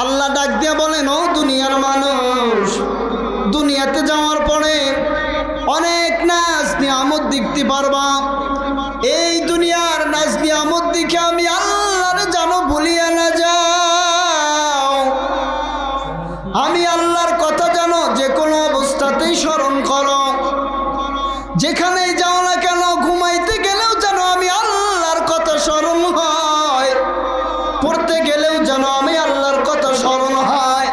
আল্লাহ ডাক দিয়া বলেন, ও দুনিয়ার মানুষ, দুনিয়াতে যাওয়ার পরে অনেক নাজ নিয়ামত দেখতে পারবা। এই দুনিয়ার নাজ নিয়ামত দেখে আমি আল্লাহর জানো ভুলিয়া না যাও। আমি আল্লাহর কথা জানো যে কোনো অবস্থাতেই স্মরণ করো। যেখানেই যাও না কেন, ঘুমাইতে গেলেও যেন আমি আল্লাহর কথা স্মরণ হয়, পড়তে গেলেও যেন আমি আল্লাহর কথা স্মরণ হয়।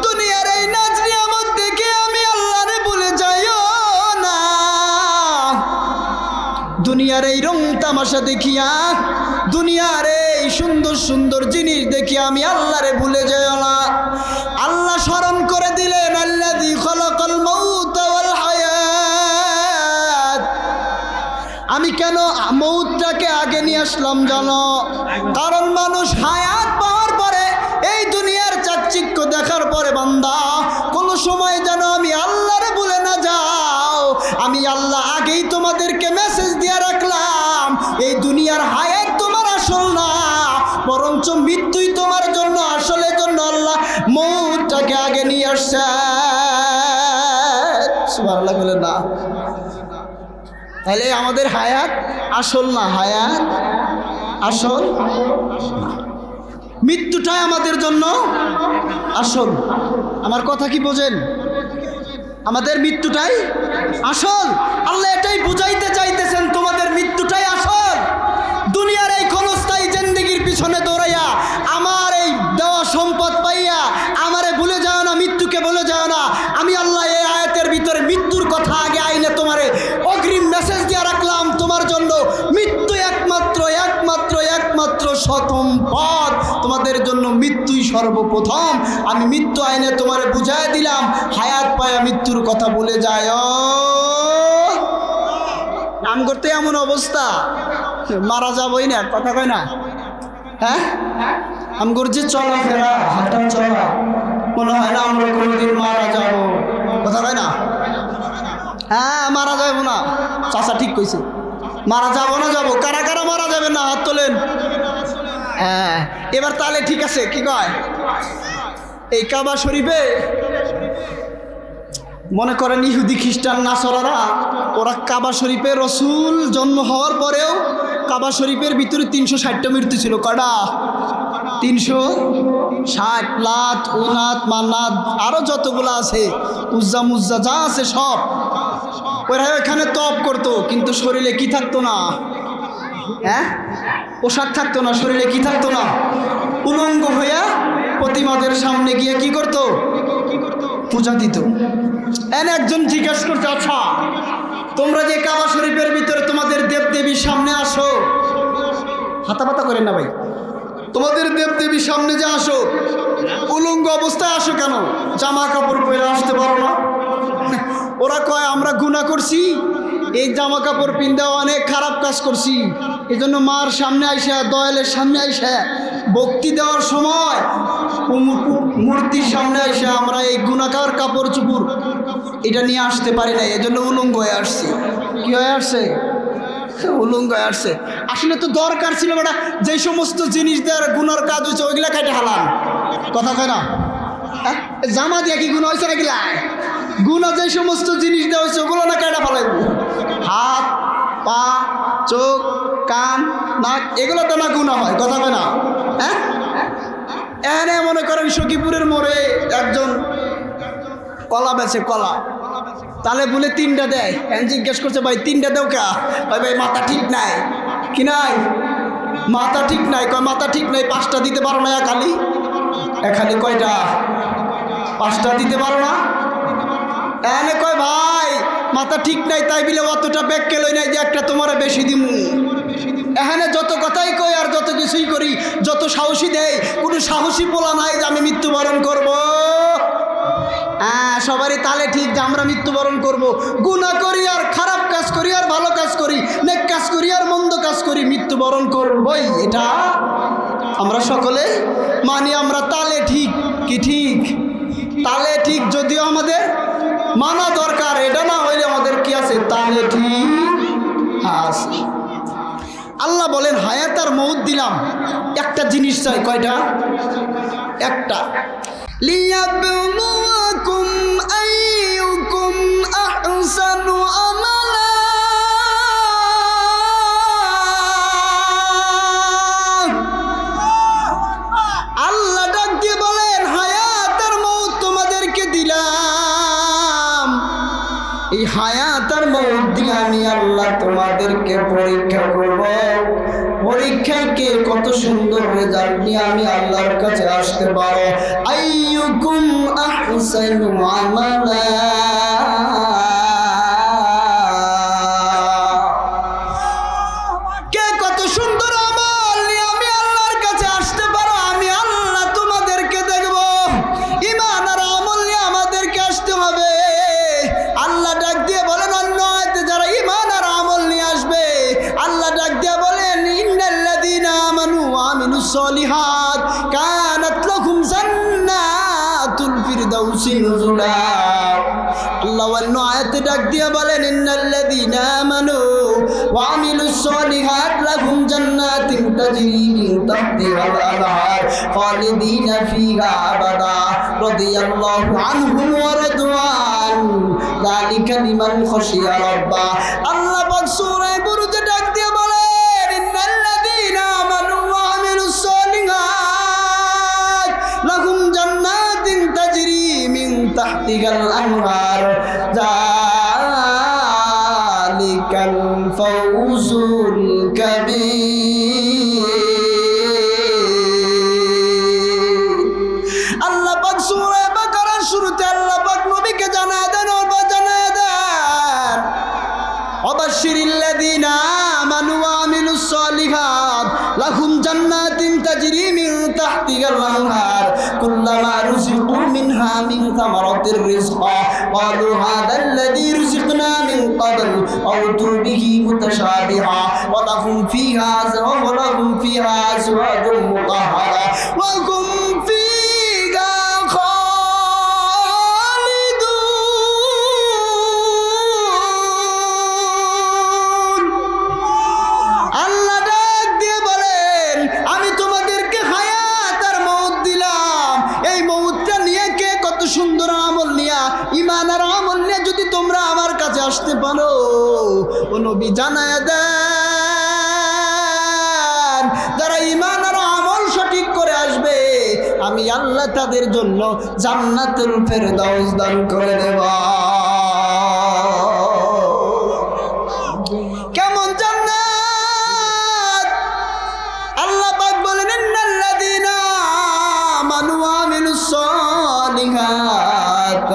দুনিয়ার এই নাজ নিয়ামত দেখে আমি আল্লাহরে ভুলে যাইও না। দুনিয়ার এই রং তামাশা দেখিয়া, দুনিয়ার এই সুন্দর সুন্দর জিনিস দেখিয়া আমি আল্লাহরে ভুলে যাইও না। আল্লাহ স্মরণ করে দিলেন, আল্লাযী খালাকাল মাউতা ওয়াল হায়াত। আমি কেন মৌতটাকে আগে নিয়ে আসলাম জানো? কারণ মানুষ হায়াত পাওয়ার পরে, এই দুনিয়ার চাকচিক্য দেখার পরে বান্দা কোনো সময় যেন আমি আল্লাহরে ভুলে না যাও। আমি আল্লাহ আগেই তোমাদেরকে মেসেজ দিয়ে রাখলাম, এই দুনিয়ার হায়াত তোমার আসল না, বরঞ্চ মৃত্যুই তোমার জন্য আসলের জন্য আল্লাহ মৌতটাকে আগে নিয়ে আসছে। সুবহানাল্লাহ বলে না, তাহলে আমাদের হায়াত আসল না, হায়াত আসল না, মৃত্যুটাই আমাদের জন্য আসল। আমার কথা কি বোঝেন? আমাদের মৃত্যুটাই আসল। আল্লাহ এটাই বুঝাইতে চাইতেছেন, তোমাদের মৃত্যুটাই আসল। দুনিয়ার এই ক্ষণস্থায়ী জিন্দেগির পিছনে দৌড়াইয়া, আমার এই দেওয়া সম্পদ পাইয়া আমারে ভুলে যাও না, মৃত্যুকে ভুলে যাও না। আমি আল্লাহ এই আয়াতের ভিতরে মৃত্যুর কথা আগে আইনে তোমারে অগ্রিম মেসেজ দিয়ে রাখলাম, তোমার জন্য মৃত্যু একমাত্র একমাত্র একমাত্র প্রথম পথ, তোমাদের জন্য মৃত্যুই সর্বপ্রথম। আমি মৃত্যু আইনে তোমারে বুঝাই দিলাম, হায়াত পায়া মৃত্যুর কথা বলে যায়। নাম করতে এমন অবস্থা, মারা যাবই না, কথা কয় না। হ্যাঁ, আম করছি চলাফেরা, হাঁটা চলা, মনে হয় না আমরা কোনোদিন মারা যাব, কথা কয় না। হ্যাঁ, মারা যাবো না, চাচা ঠিক কইছে, মারা যাবো না, যাবো। কারা কারা মারা যাবে না হাত তোলেন। হ্যাঁ, এবার তাহলে ঠিক আছে, কি কয়? এই কাবা শরীফে মনে করেন ইহুদি খ্রিস্টান নাসারারা, ওরা কাবা শরীফে রসুল জন্ম হওয়ার পরেও কাবা শরীফের ভিতরে 360টা মূর্তি ছিল। কটা? 360, লাত, উনাত, মান্নাত, আরো যতগুলো আছে, উজ্জা মুজ্জা যা আছে সব, ওরা এখানে তপ করতো, কিন্তু শরীরে কি থাকতো না? হ্যাঁ, পোশাক থাকতো না, শরীরে কি থাকতো না? উলঙ্গ হইয়া প্রতিমাদের সামনে গিয়ে কি করতো? পূজা দিত। এনে একজন জিজ্ঞাসা করছে, আচ্ছা তোমরা যে কাবা শরীফের ভিতরে তোমাদের দেবদেবীর সামনে আসো, হাতাপাতা করেন না ভাই, তোমাদের দেবদেবীর সামনে যে আসো, উলঙ্গ অবস্থায় আসো কেন? জামা কাপড় পরে আসতে পারো না? ওরা কয়, আমরা গুনাহ করছি, এই জামা কাপড় পিন্দা অনেক খারাপ কাজ করছি, এই জন্য মার সামনে আইসা, দয়ালের সামনে আইসা, ভক্তি দেওয়ার সময় মূর্তির সামনে আইসা আমরা এই গুনাহগার কাপড় চুপুর এটা নিয়ে আসতে পারি না, এই জন্য উলঙ্গ হয়ে আসছি। কি হয়ে আসছে? উলঙ্গ হয়ে আসছে। আসলে তো দরকার ছিল বেটা, যে সমস্ত জিনিস দেওয়ার গুনার কাজ হয়েছে ওইগুলা কাটে হালান, কথা কয় না। জামা দিয়ে কি গুনাহ হয়েছে নাকি? গুনাহ যে সমস্ত জিনিস দেওয়া হয়েছে ওগুলো না কাটা ফেলাইব। হাত, পা, চোখ, কান, নাক, এগুলো তো না গুনাহ হয়, কথা কয় না। হ্যাঁ, এখানে মনে করেন সখীপুরের মোড়ে একজন কলা বেচে, কলা, তাহলে বলে 3টা দেয়। এখন জিজ্ঞেস করছে, ভাই 3টা দেও কা? ভাই ভাই মাথা ঠিক নাই। কি নাই? মাথা ঠিক নাই। কয় মাথা ঠিক নাই, 5টা দিতে পারো না? একালি এখানে কয়টা? 5টা দিতে পারো না? এনে কয় ভাই মাথা ঠিক নাই, তাই বিলে অতটা ব্যাগ কেলই নাই যে একটা তোমার বেশি দিমু। এখানে যত কথাই কই আর যত কিছুই করি, যত সাহসী দেয়, কোনো সাহসী পোলা নাই যে আমি মৃত্যুবরণ করব। হ্যাঁ, সবারই তালে ঠিক যে আমরা মৃত্যুবরণ করব। গুনাহ করি আর খারাপ কাজ করি আর ভালো কাজ করি, নেক কাজ করি আর মন্দ কাজ করি, মৃত্যুবরণ করবই, এটা আমরা সকলে মানি। আমরা তালে ঠিক, কি ঠিক? তালে ঠিক, যদিও আমাদের মানা দরকার, এটা না হইলে আমাদের কি আছে? তালে ঠিক আছে। আল্লাহ বলেন হায়াত আর মউত দিলাম, একটা জিনিস চাই। কয়টা? একটা। লিয়াবলুয়াকুম আইয়ুকুম আহসানু আমালা। আল্লাহ ডাক দিয়ে বলেন হায়াত আর মউত তোমাদেরকে দিলাম, এই হায়াত আর মউত দিয়ে আমি আল্লাহ তোমাদেরকে পরীক্ষা করব। পরীক্ষায় কে কত সুন্দর রেজাল্ট নিয়ে আমি আল্লাহর কাছে আসতে পারো। আইয়ুকুম আহসানু আমালা, কে কত সুন্দর আমল নিয়ে আমি আল্লাহর কাছে আসতে পারো, আমি আল্লাহ তোমাদেরকে দেখব। ঈমান আর আমল নিয়ে আমাদেরকে আসতে হবে। আল্লাহ ডাক দিয়ে বলেন অন্য আয়াতে যারা ঈমান আর আমল নিয়ে আসবে, আল্লাহ ডাক দিয়ে বলেন ইন্নাল্লাযীনা আমানু ওয়া আমিলুস সলিহাত কানাত লাহুম জান্নাতুল ফিরদাউসি নুজুলা। আল্লাহ অন্য আয়াতে ডাক দিয়ে বলেন ইন্নাল্লাযীনা আমানু ওয়া আমিলুস সলিহাত লাহুম জান্নাতুন তাজরি মিন তাহতিহাল আনহার খালিদিনা ফিহা আবাদা রাদিয়াল্লাহু আনহুম ওয়া রাদওয়ান যালিকা লিমান খাশিয়া রাব্বা। আল্লাহ পাক সূরা বুরুজে ডাক দিয়ে বলেন ইন্নাল্লাযীনা আমানু ওয়া আমিলুস সলিহাত লাহুম জান্নাতুন তাজরি মিন তাহতিহাল আনহার যালিকাল ফাউজুল কাবীর। আল্লাহ পাক সূরা বাকারার শুরুতে আল্লাহ পাক নবীকে জানায় দেন ওয়াবাশশিরিল্লাযীনা আমানু ওয়া আমিলুস সলিহাত লাহুম জান্নাতুন তাজরি মিন তাহতিহাল আনহার কুল্লামা রুযিকু মিনহা মিন সামারাতির রিজকা ক্বালু হাযাল্লাযী রুযিকনা মিন ক্বাবল আও তুবিহি মুতাশাবিহা ওয়া লাহুম ফিহা আজওয়াজুন মুতাহহারা ওয়া হুম ফিহা খালিদুন। আল্লাহ ডাক দিয়ে বলেন আমি তোমাদেরকে হায়াত আর মউত দিলাম, এই মউতটা নিয়ে কে কত সুন্দর আমল নিয়া ঈমান আর আমল নিয়ে যদি তোমরা আমার কাছে আসতে পারো, ও নবী জানায় দেন যারা ঈমান আর আমল সঠিক করে আসবে আমি আল্লাহ তাদের জন্য জান্নাতুল ফেরদাউস দান করে দেব। কেমন জান্নাত? আল্লাহ পাক বলেন ইন্নাল্লাযীনা আমানু ওয়া আমিলুস সলিহাত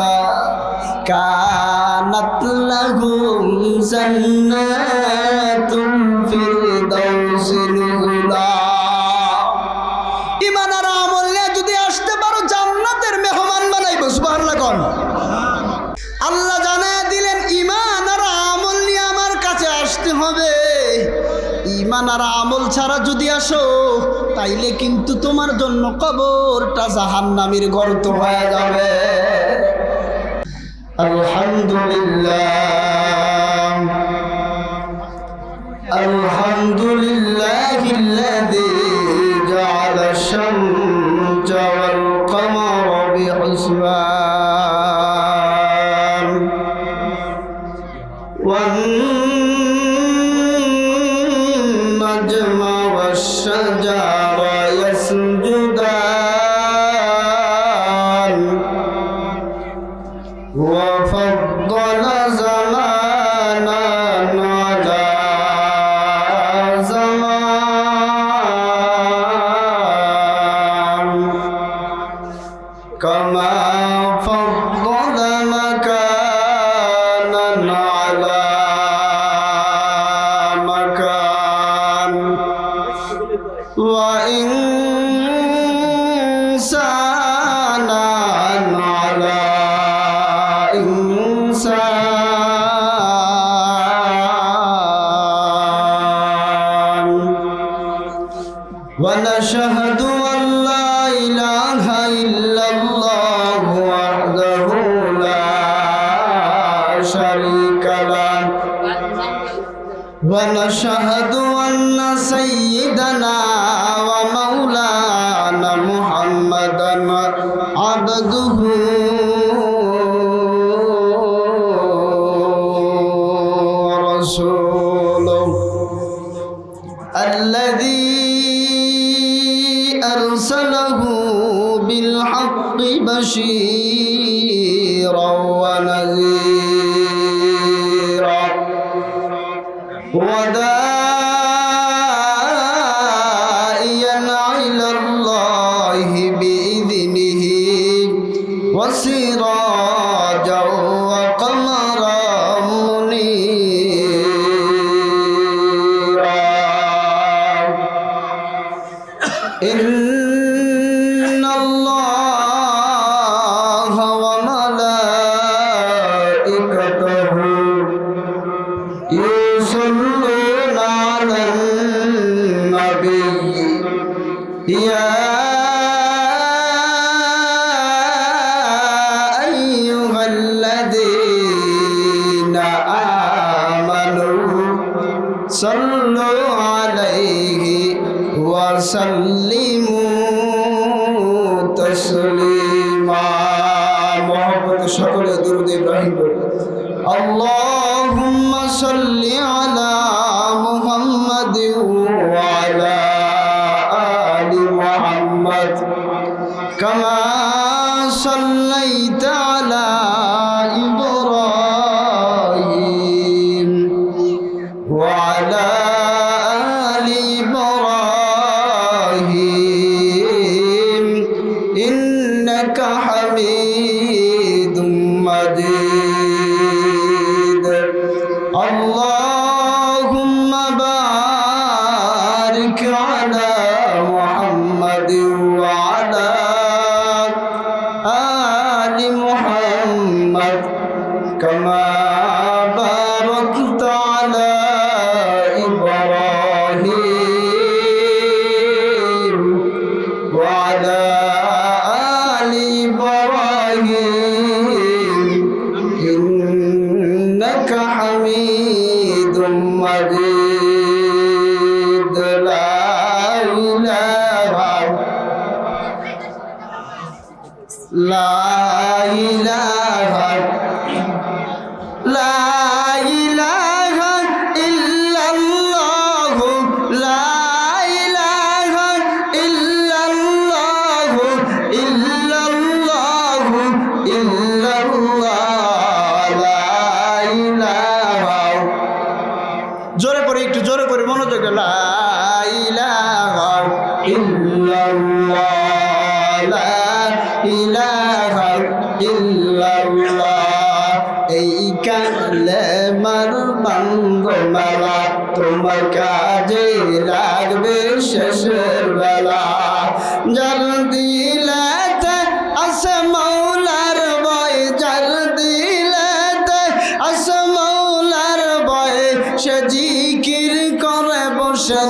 কানাত লাহুম জান্নাতুল ফিরদাউসি নুজুলা। ঈমান আর আমল নিয়ে যদি আসতে পারো জান্নাতের মেহমান বানাইবো। সুবহানাল্লাহ কোন। আল্লাহ জানায় দিলেন ঈমান আর আমল নিয়ে আমার কাছে আসতে হবে। ঈমান আর আমল ছাড়া যদি আসো তাইলে কিন্তু তোমার জন্য কবরটা জাহান্নামের গর্ত হয়ে যাবে। আলহামদুলিল্লাহ আলহামদুলিল্লাহিল্লাযী জাআলা আশ-শামসা ওয়াল কামারা বিহুসবান ওয়ান নাজমা ওয়াশ-শাজারা ইয়াসজুদান ওয়া ফাদ্দালা জামানান আলা জামান কামা ফাদ্দালা মাকানান আলা মাকান ওয়া ইনসানান আলা ইনসান ওয়া নাশহাদু আন লা ইলাহা ইল্লাল্লাহু ওয়াহদাহু লা শারীকা লাহু ওয়া নাশহাদু আন্না عبده ورسوله الذي أرسله بالحق بشيرا ونذيرا وداعيا إلى الله بإذنه وسراجا وقمرا منيرا إن الله وملائكته يصلون على النبي يا أيها الذين آمنوا صلوا عليه وسلموا تسليما محبت شكل درود إبراهيم اللهم صل على محمد وعلى آل محمد كما صليت على إبراهيم وعلى آل إبراهيم إنك حميد مجيد اللهم بارك على محمد وعلى آل محمد كما باركت على إبراهيم وعلى آل إبراهيم إنك حميد مجيد لا إله إلا الله لا إله إلا الله إلا الله إلا الله لا إله জোরে পড়ে একটু জোরে পড়ে মনোযোগ লা ইলাহা ইল্লাল্লাহ লা ইলাহা ইল্লাল্লাহ এই কালেমার বান্দমালা তোমার কাজে লাগবে শেষের বেলা যার দিলেতে আছে মাওলার ভয় যার দিলেতে আছে মাওলার ভয় সে জিকির করে বসে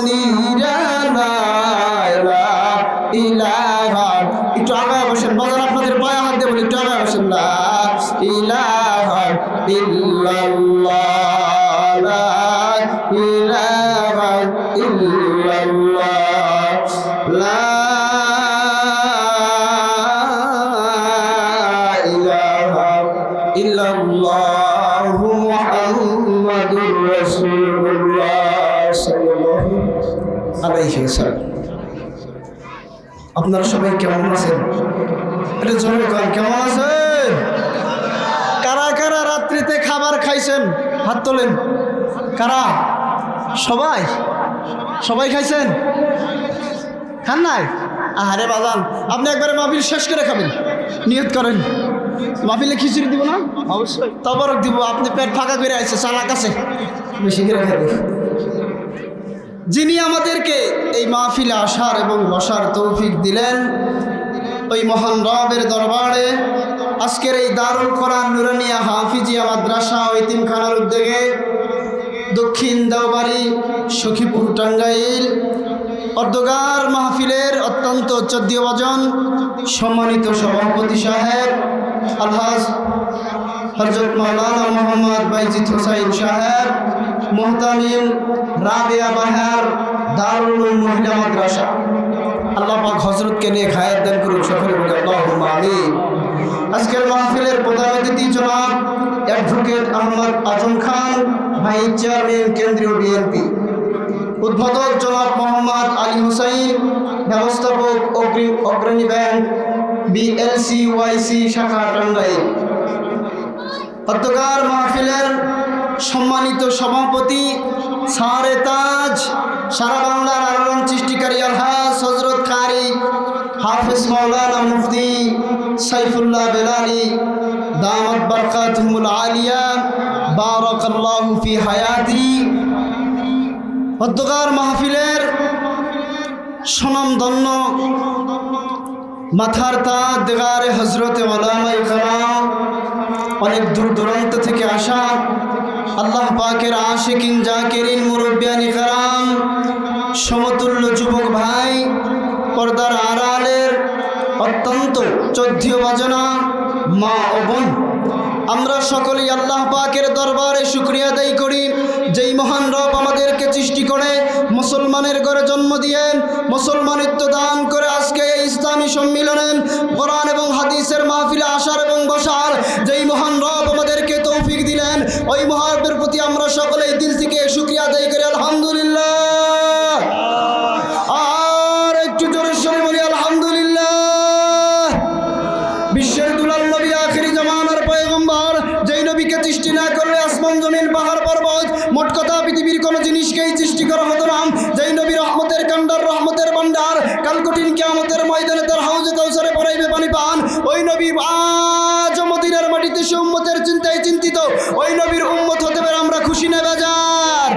নিরালায় লা ইলাহা একটু আগায় বসেন বাজার আপনাদের পায়ে হাত দিয়ে বলি একটু আগায় বসেন লা ইলাহা ইল্লাল্লাহ লা ইলাহা ইল্লাল্লাহ লা ইলাহা ইল্লাল্লাহ মুহাম্মাদুর রাসূলুল্লাহ সাল্লাল্লাহু আলাইহি ওয়াসাল্লাম আপনারা সবাই কেমন আছেন এটা জোরে বলেন কেমন আছেন কারা কারা রাত্রিতে খাবার খাইছেন হাত তোলেন কারা সবাই সবাই খাইছেন খান নাই আরে বাজান আপনি একবারে মাহফিল শেষ করে খাবেন নিয়ত করেন মাহফিলে খিচুড়ি দিব না অবশ্যই তবরক দিব আপনি পেট ফাঁকা করে আছে চালাক আছে বেশি করে খাবেন যিনি আমাদেরকে এই মাহফিলে আসার এবং বসার তৌফিক দিলেন ওই মহান রবের দরবারে আজকের এই দারুল কোরআন নুরানিয়া হাফিজিয়া মাদ্রাসা ও ইতিমখানার উদ্যোগে দক্ষিণ দেওবাড়ি সখীপুর টাঙ্গাইল অর্ধগার মাহফিলের অত্যন্ত চোদ্দীয়জন সম্মানিত সভাপতি সাহেব আলহাজ হযরত মাওলানা মোহাম্মদ বাইজিদ হোসাইন সাহেব মুহতামিম রাবিয়া বাহার দারুল উলুম মহিলা মাদ্রাসা আল্লাহ পাক হযরতকে নিয়ে হায়াত দান করুন, সকলে বলি আল্লাহুম্মা আমিন। আজকের মাহফিলের প্রধান অতিথি জনাব advocate Ahmad Azam Khan, vice chairman কেন্দ্রীয় বিএনপি। উদ্বোধক জনাব মোহাম্মদ আলী হুসাইন, ব্যবস্থাপক অগ্রণী ব্যাংক BLCYC শাখা টাঙ্গাইল। অধ্যকার মাহফিলের সম্মানিত সভাপতি সারে তাজ, সারা বাংলার আলোড়ন সৃষ্টিকারী আলহাজ হযরত কারি হাফেজ মাওলানা মুফতি সাইফুল্লাহ বেলালি দামাত বারকাতুহুল আলিয়া বারাকাল্লাহু ফি হায়াতি। অধ্যকার মাহফিলের সুনামধন্য মাথার তাজ দেগারে হজরতে ওলামায়ে কেরাম, অনেক দূর দূরান্ত থেকে আসা আল্লাহ পাকের আশিকিন জাকিরিন মুরব্বিয়ানি কেরাম, সমতুল্য যুবক ভাই, পর্দার আড়ালের অত্যন্ত চৌদ্দীয় বাজনা মা ও বোন, আমরা সকলেই আল্লাহ পাকের দরবারে শুকরিয়া আদায় করি, যেই মহান রব আমাদেরকে সৃষ্টি করে মুসলমানের ঘরে জন্ম দিয়ে মুসলমানিত্ব দান করে আজকে এই ইসলামী সম্মিলনে কোরআন এবং হাদিসের মাহফিলে আসার এবং বসার যেই মহান রব আমাদেরকে তৌফিক দিলেন, ওই মহারবের প্রতি আমরা সকলেই দিল থেকে শুকরিয়া আদায় করি আলহামদুলিল্লাহ। আর একটু জোরে সরে বলি আলহামদুলিল্লাহ। বিশ্বের দুলাল নবী, আখিরি জামানার পয়গম্বর, যেই নবীকে সৃষ্টি না করলে আসমান জমিন পাহাড় পর্বত মোট কথা পৃথিবীর কোনো জিনিসকেই সৃষ্টি করা হতো না, যেই নবী রহমতের কান্ডার, রহমতের ভান্ডার, কাল কঠিন কিয়ামতের ময়দানে তার হাউজে কাউসারে পড়াইবে পানি পান, ওই নবী আজ মদিনার মাটিতে সে উম্মতের চিন্তায় চিন্তিত। ওই নবীর উম্মত হতে পারে আমরা খুশি না বেজার?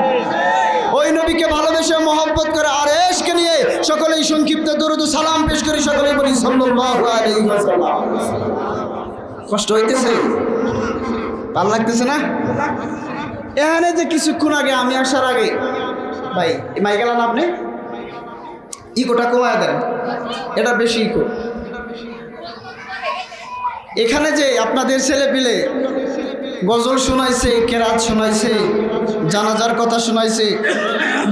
ওই নবীকে ভালোবেসে মহব্বত করে আর এশকে নিয়ে সকলেই সংক্ষিপ্ত দরুদ ও সালাম পেশ করি, সকলেই বলি সাল্লাল্লাহু আলাইহি ওয়াসাল্লাম। কষ্ট হইতেছে? ভালো লাগতেছে না? এখানে যে কিছুক্ষণ আগে আমি আসার আগে ভাই মাইকেলান আপনি ইকোটা কমায় দেন, এটা বেশি ইকো। এখানে যে আপনাদের ছেলে পিলে গজল শোনাইছে, কেরাত শোনাইছে, জানাজার কথা শোনাইছে,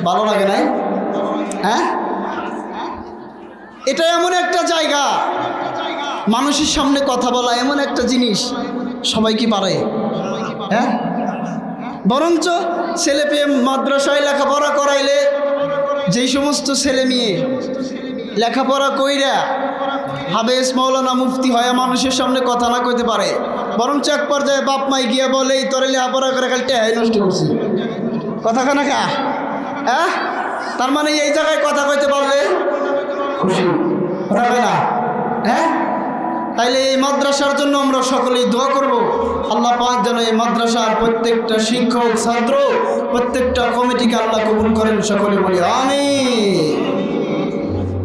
ভালো লাগে নাই? হ্যাঁ, এটা এমন একটা জায়গা, মানুষের সামনে কথা বলা এমন একটা জিনিস, সবাই কি পারে? হ্যাঁ, বরঞ্চ ছেলে পেয়ে মাদ্রাসায় লেখাপড়া করাইলে যেই সমস্ত ছেলে মেয়ে লেখাপড়া কইরা হাফেজ মাওলানা মুফতি হয় মানুষের সামনে কথা না কইতে পারে, বরঞ্চ এক পর্যায়ে বাপ মাই গিয়ে বলে এই তোরে লেখাপড়া করে খালি টেহাই নষ্ট করছি, কথা কানা খা। হ্যাঁ, তার মানে এই জায়গায় কথা কইতে পারলে খুশি, কথা কয় না? হ্যাঁ, তাইলে এই মাদ্রাসার জন্য আমরা সকলেই দোয়া করব, আল্লাহ পাক যেন এই মাদ্রাসার প্রত্যেকটা শিক্ষক, ছাত্র, প্রত্যেকটা কমিটিকে আল্লাহ কবুল করেন, সকলে বলি আমিন।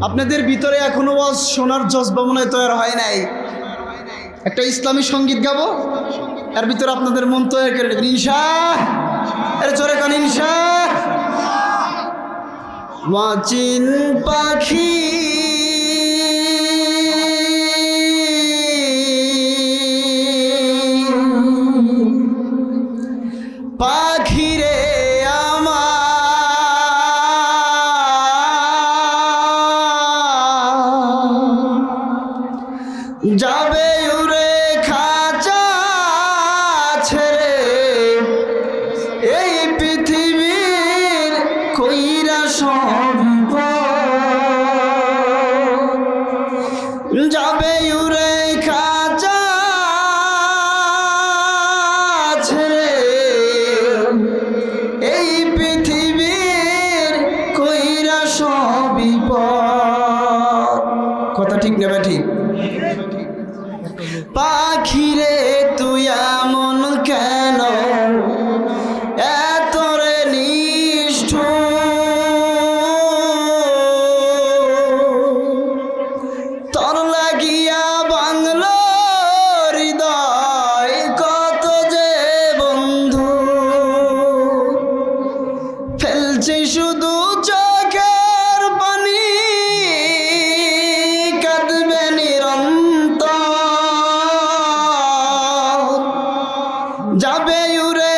আপনাদের ভিতরে এখনো ওয়াজ শোনার জজবা মনে তৈরি হয় নাই, একটা ইসলামী সঙ্গীত গাবো, এর ভিতরে আপনাদের মন তৈরি করে নেবেন ইনশাআল্লাহ। এর জোরে কান ইনশাআল্লাহ। ওয়াচিন পাখি পাখিরে আমার যাবে উড়ে খাঁচা ছেড়ে, এই পৃথিবীর কইরা সব যাবে উড়ে খাঁচা ছেড়ে, এই পৃথিবীর কইরা সব বিপদ। কথা ঠিক নেবে ঠিক? পাখিরে তুই এমন কেন এত রে নিষ্ঠুর, তোর লাগিয়া বাংলো হৃদয় কত যে বন্ধু, ফেলছে শুধু চোখের পানি, কাঁদবে নিরন্তর, যাবে উড়ে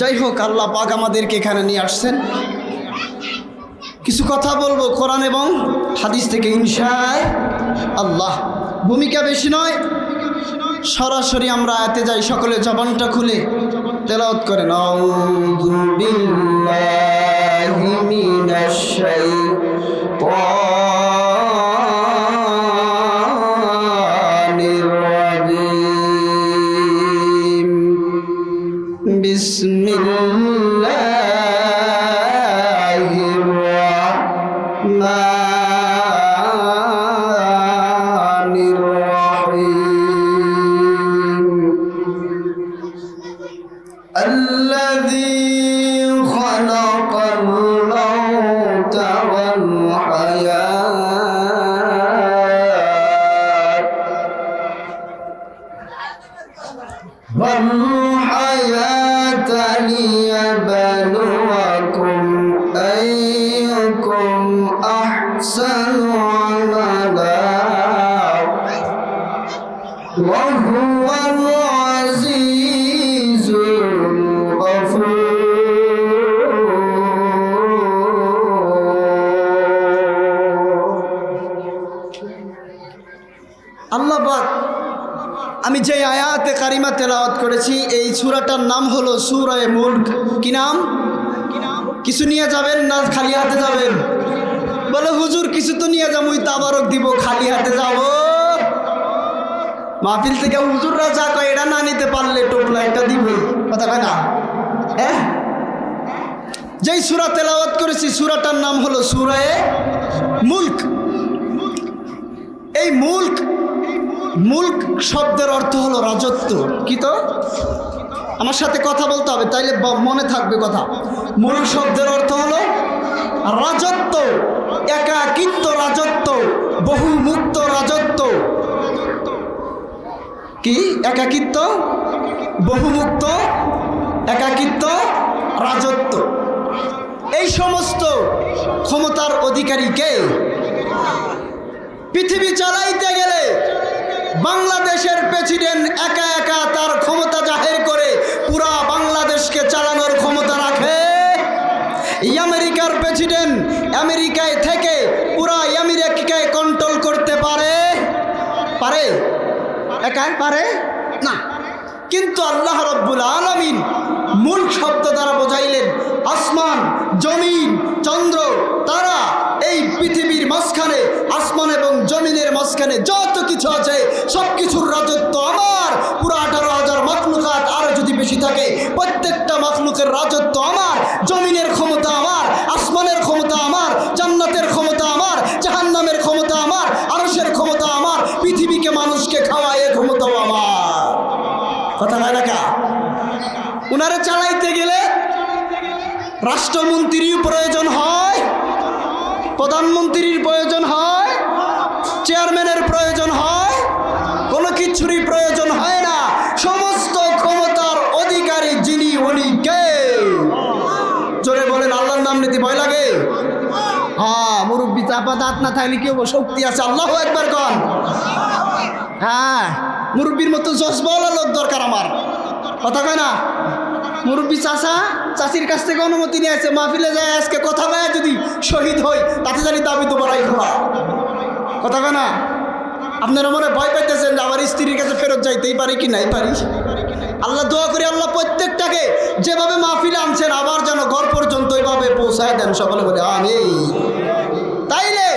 যাই হোক, আল্লাহ পাক আমাদেরকে এখানে নিয়ে আসছেন, কিছু কথা বলবো কোরআন এবং হাদিস থেকে ইনশাআল্লাহ। ভূমিকা বেশি নয়, সরাসরি আমরা আয়াতে যাই। সকলে জবানটা খুলে তেলাওয়াত করেন। আউযু বিল্লাহি মিনাশ শাইতানির রাজীম। বিসমিল্লাহির রাহমানির রাহিম। الذي خلق الموت والحياة ليبلوكم أيكم أحسن عملا وهو العزيز الغفور। আল্লাহ পাক আমি যে আয়াতে কারিমা তেলাওয়াত করেছি, এই সূরাটার নাম হলো সূরা মুলক। কি নাম? কিছু নিয়ে যাবেন না খালি হাতে যাবেন? বলে হুজুর কিছু তো নিয়ে যাবো, তাবারক দিব, খালি হাতে যাব? মাহফিল থেকে হুজুররা যা কয় এটা না নিতে পারলে টোপলা একটা দিবে, কথা কয় না? হ্যাঁ, যেই সূরা তেলাওয়াত করেছি সূরাটার নাম হলো সূরা মুলক। এই মুলক, মুলক শব্দের অর্থ হলো রাজত্ব। কি তো আমার সাথে কথা বলতে হবে, তাইলে মনে থাকবে কথা। মুলক শব্দের অর্থ হলো রাজত্ব, একাকিত্ব রাজত্ব, বহুমুক্ত রাজত্ব। কি? একাকিত্ব, বহুমুক্ত, একাকিত্ব, রাজত্ব। এই সমস্ত ক্ষমতার অধিকারী কে? পৃথিবী চালাইতে গেলে বাংলাদেশের প্রেসিডেন্ট একা একা তার ক্ষমতা জাহির করে পুরা বাংলাদেশকে চালানোর ক্ষমতা রাখে? আমেরিকার প্রেসিডেন্ট আমেরিকায় থেকে পুরা আমেরিকাকে কন্ট্রোল করতে পারে? পারে? একাই পারে না। কিন্তু আল্লাহ রাব্বুল আলামিন মুলক শব্দ দ্বারা বোঝাইলেন আসমান, জমিন, চন্দ্র, তারা, এই পৃথিবীর মাঝখানে, আসমান এবং জমিনের মাঝখানে যত কিছু আছে সব কিছুর রাজত্ব আমার। পুরো 18,000 মাখলুকাত আরো যদি বেশি থাকে, প্রত্যেকটা মাখলুকের রাজত্ব আমার। জমিনের ক্ষমতা আমার, আসমানের ক্ষমতা আমার, জান্নাতের ক্ষমতা আমার, জাহান্নামের ক্ষমতা আমার, আরশের ক্ষমতা আমার, পৃথিবীকে মানুষকে খাওয়ায় এর ক্ষমতাও আমার। কথা হয় না কা? উনারে চালাইতে গেলে রাষ্ট্রমন্ত্রীর প্রয়োজন হয়, প্রধানমন্ত্রীর প্রয়োজন হয়, চেয়ারম্যানের প্রয়োজন হয়, কোনো কিছুরই প্রয়োজন হয় না। সমস্ত ক্ষমতার অধিকারী যিনি, উনি কে? জোরে বলেন, আল্লাহর নাম নিতে ভয় লাগে? হ্যাঁ, মুরব্বী চাপা দাঁত না থাকলে কি শক্তি আছে? আল্লাহু আকবার কন। হ্যাঁ, মুরব্বীর মতো জজবাওয়ালা লোক দরকার আমার, কথা কয় না? মুরব্বী চাচা চাচির কাছ থেকে অনুমতি নিয়ে আছে, মাহফিলে যায় আজকে কথা বলে যদি শহীদ হই তাতে জানি দাবি তো বাড়াই খোলা, কথা কয় না? আপনারা মনে ভয় পাইতেছেন যে আমার স্ত্রীর কাছে ফেরত যাইতেই পারি কি নাই পারি? আল্লাহ দোয়া করি আল্লাহ প্রত্যেকটাকে যেভাবে মাহফিলে আনছেন আবার যেন ঘর পর্যন্ত ওইভাবে পৌঁছায় দেন, সকলে বলে আমিন। তাইলে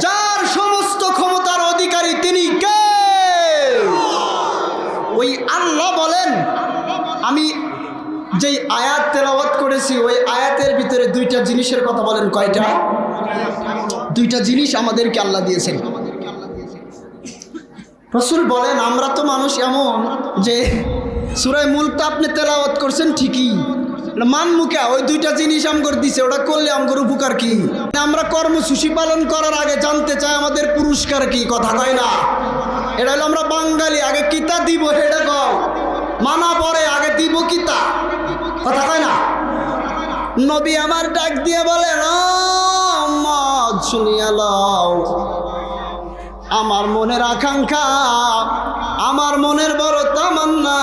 যার সমস্ত ক্ষমতার অধিকারী তিনি কে? ওই আল্লাহ বলেন। আমি যেই আয়াত তেলাওয়াত করেছি ওই আয়াতের ভিতরে দুইটা জিনিসের কথা বলেন। কয়টা? দুইটা জিনিস আমাদেরকে আল্লাহ দিয়েছেন। রাসূল বলেন আমরা তো মানুষ এমন যে সূরা মুলক আপনি তেলাওয়াত করছেন ঠিকই, মানমুখা ওই দুইটা জিনিস আমগর দিছে, ওটা করলে আমগর উপকার কি? আমরা কর্মসূচি পালন করার আগে জানতে চাই আমাদের পুরস্কার কি, কথা কয় না? এটা হলো আমরা বাঙালি, আগে কিতা দিব এটা কও, মানা পরে আগে দিব কিতা, কথা কয় না? নবী আমার ডাক দিয়ে বলেন উম্মত শুনিয়া লও, আমার মনের আকাঙ্ক্ষা, আমার মনের বড় তামান্না,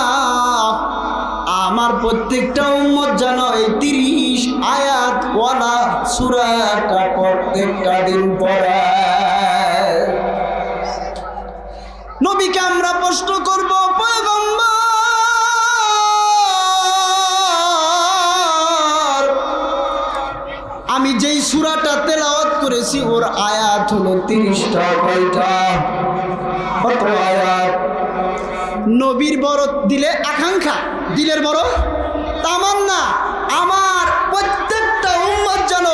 আমার প্রত্যেকটা উম্মত যেন এই 30 আয়াত ওয়ালা সূরাটা প্রত্যেকটা দিন পড়ে। নবীকে আমরা প্রশ্ন করব, পয়গম্বর আমি যেই সূরাটা তেলাওয়াত করেছি ওর আয়াত হলো 30টা, কয়টা? কত আয়াত? নবীর বড় দিলে আকাঙ্ক্ষা, দিলের বড় তামান্না, আমার প্রত্যেকটা উম্মত যেন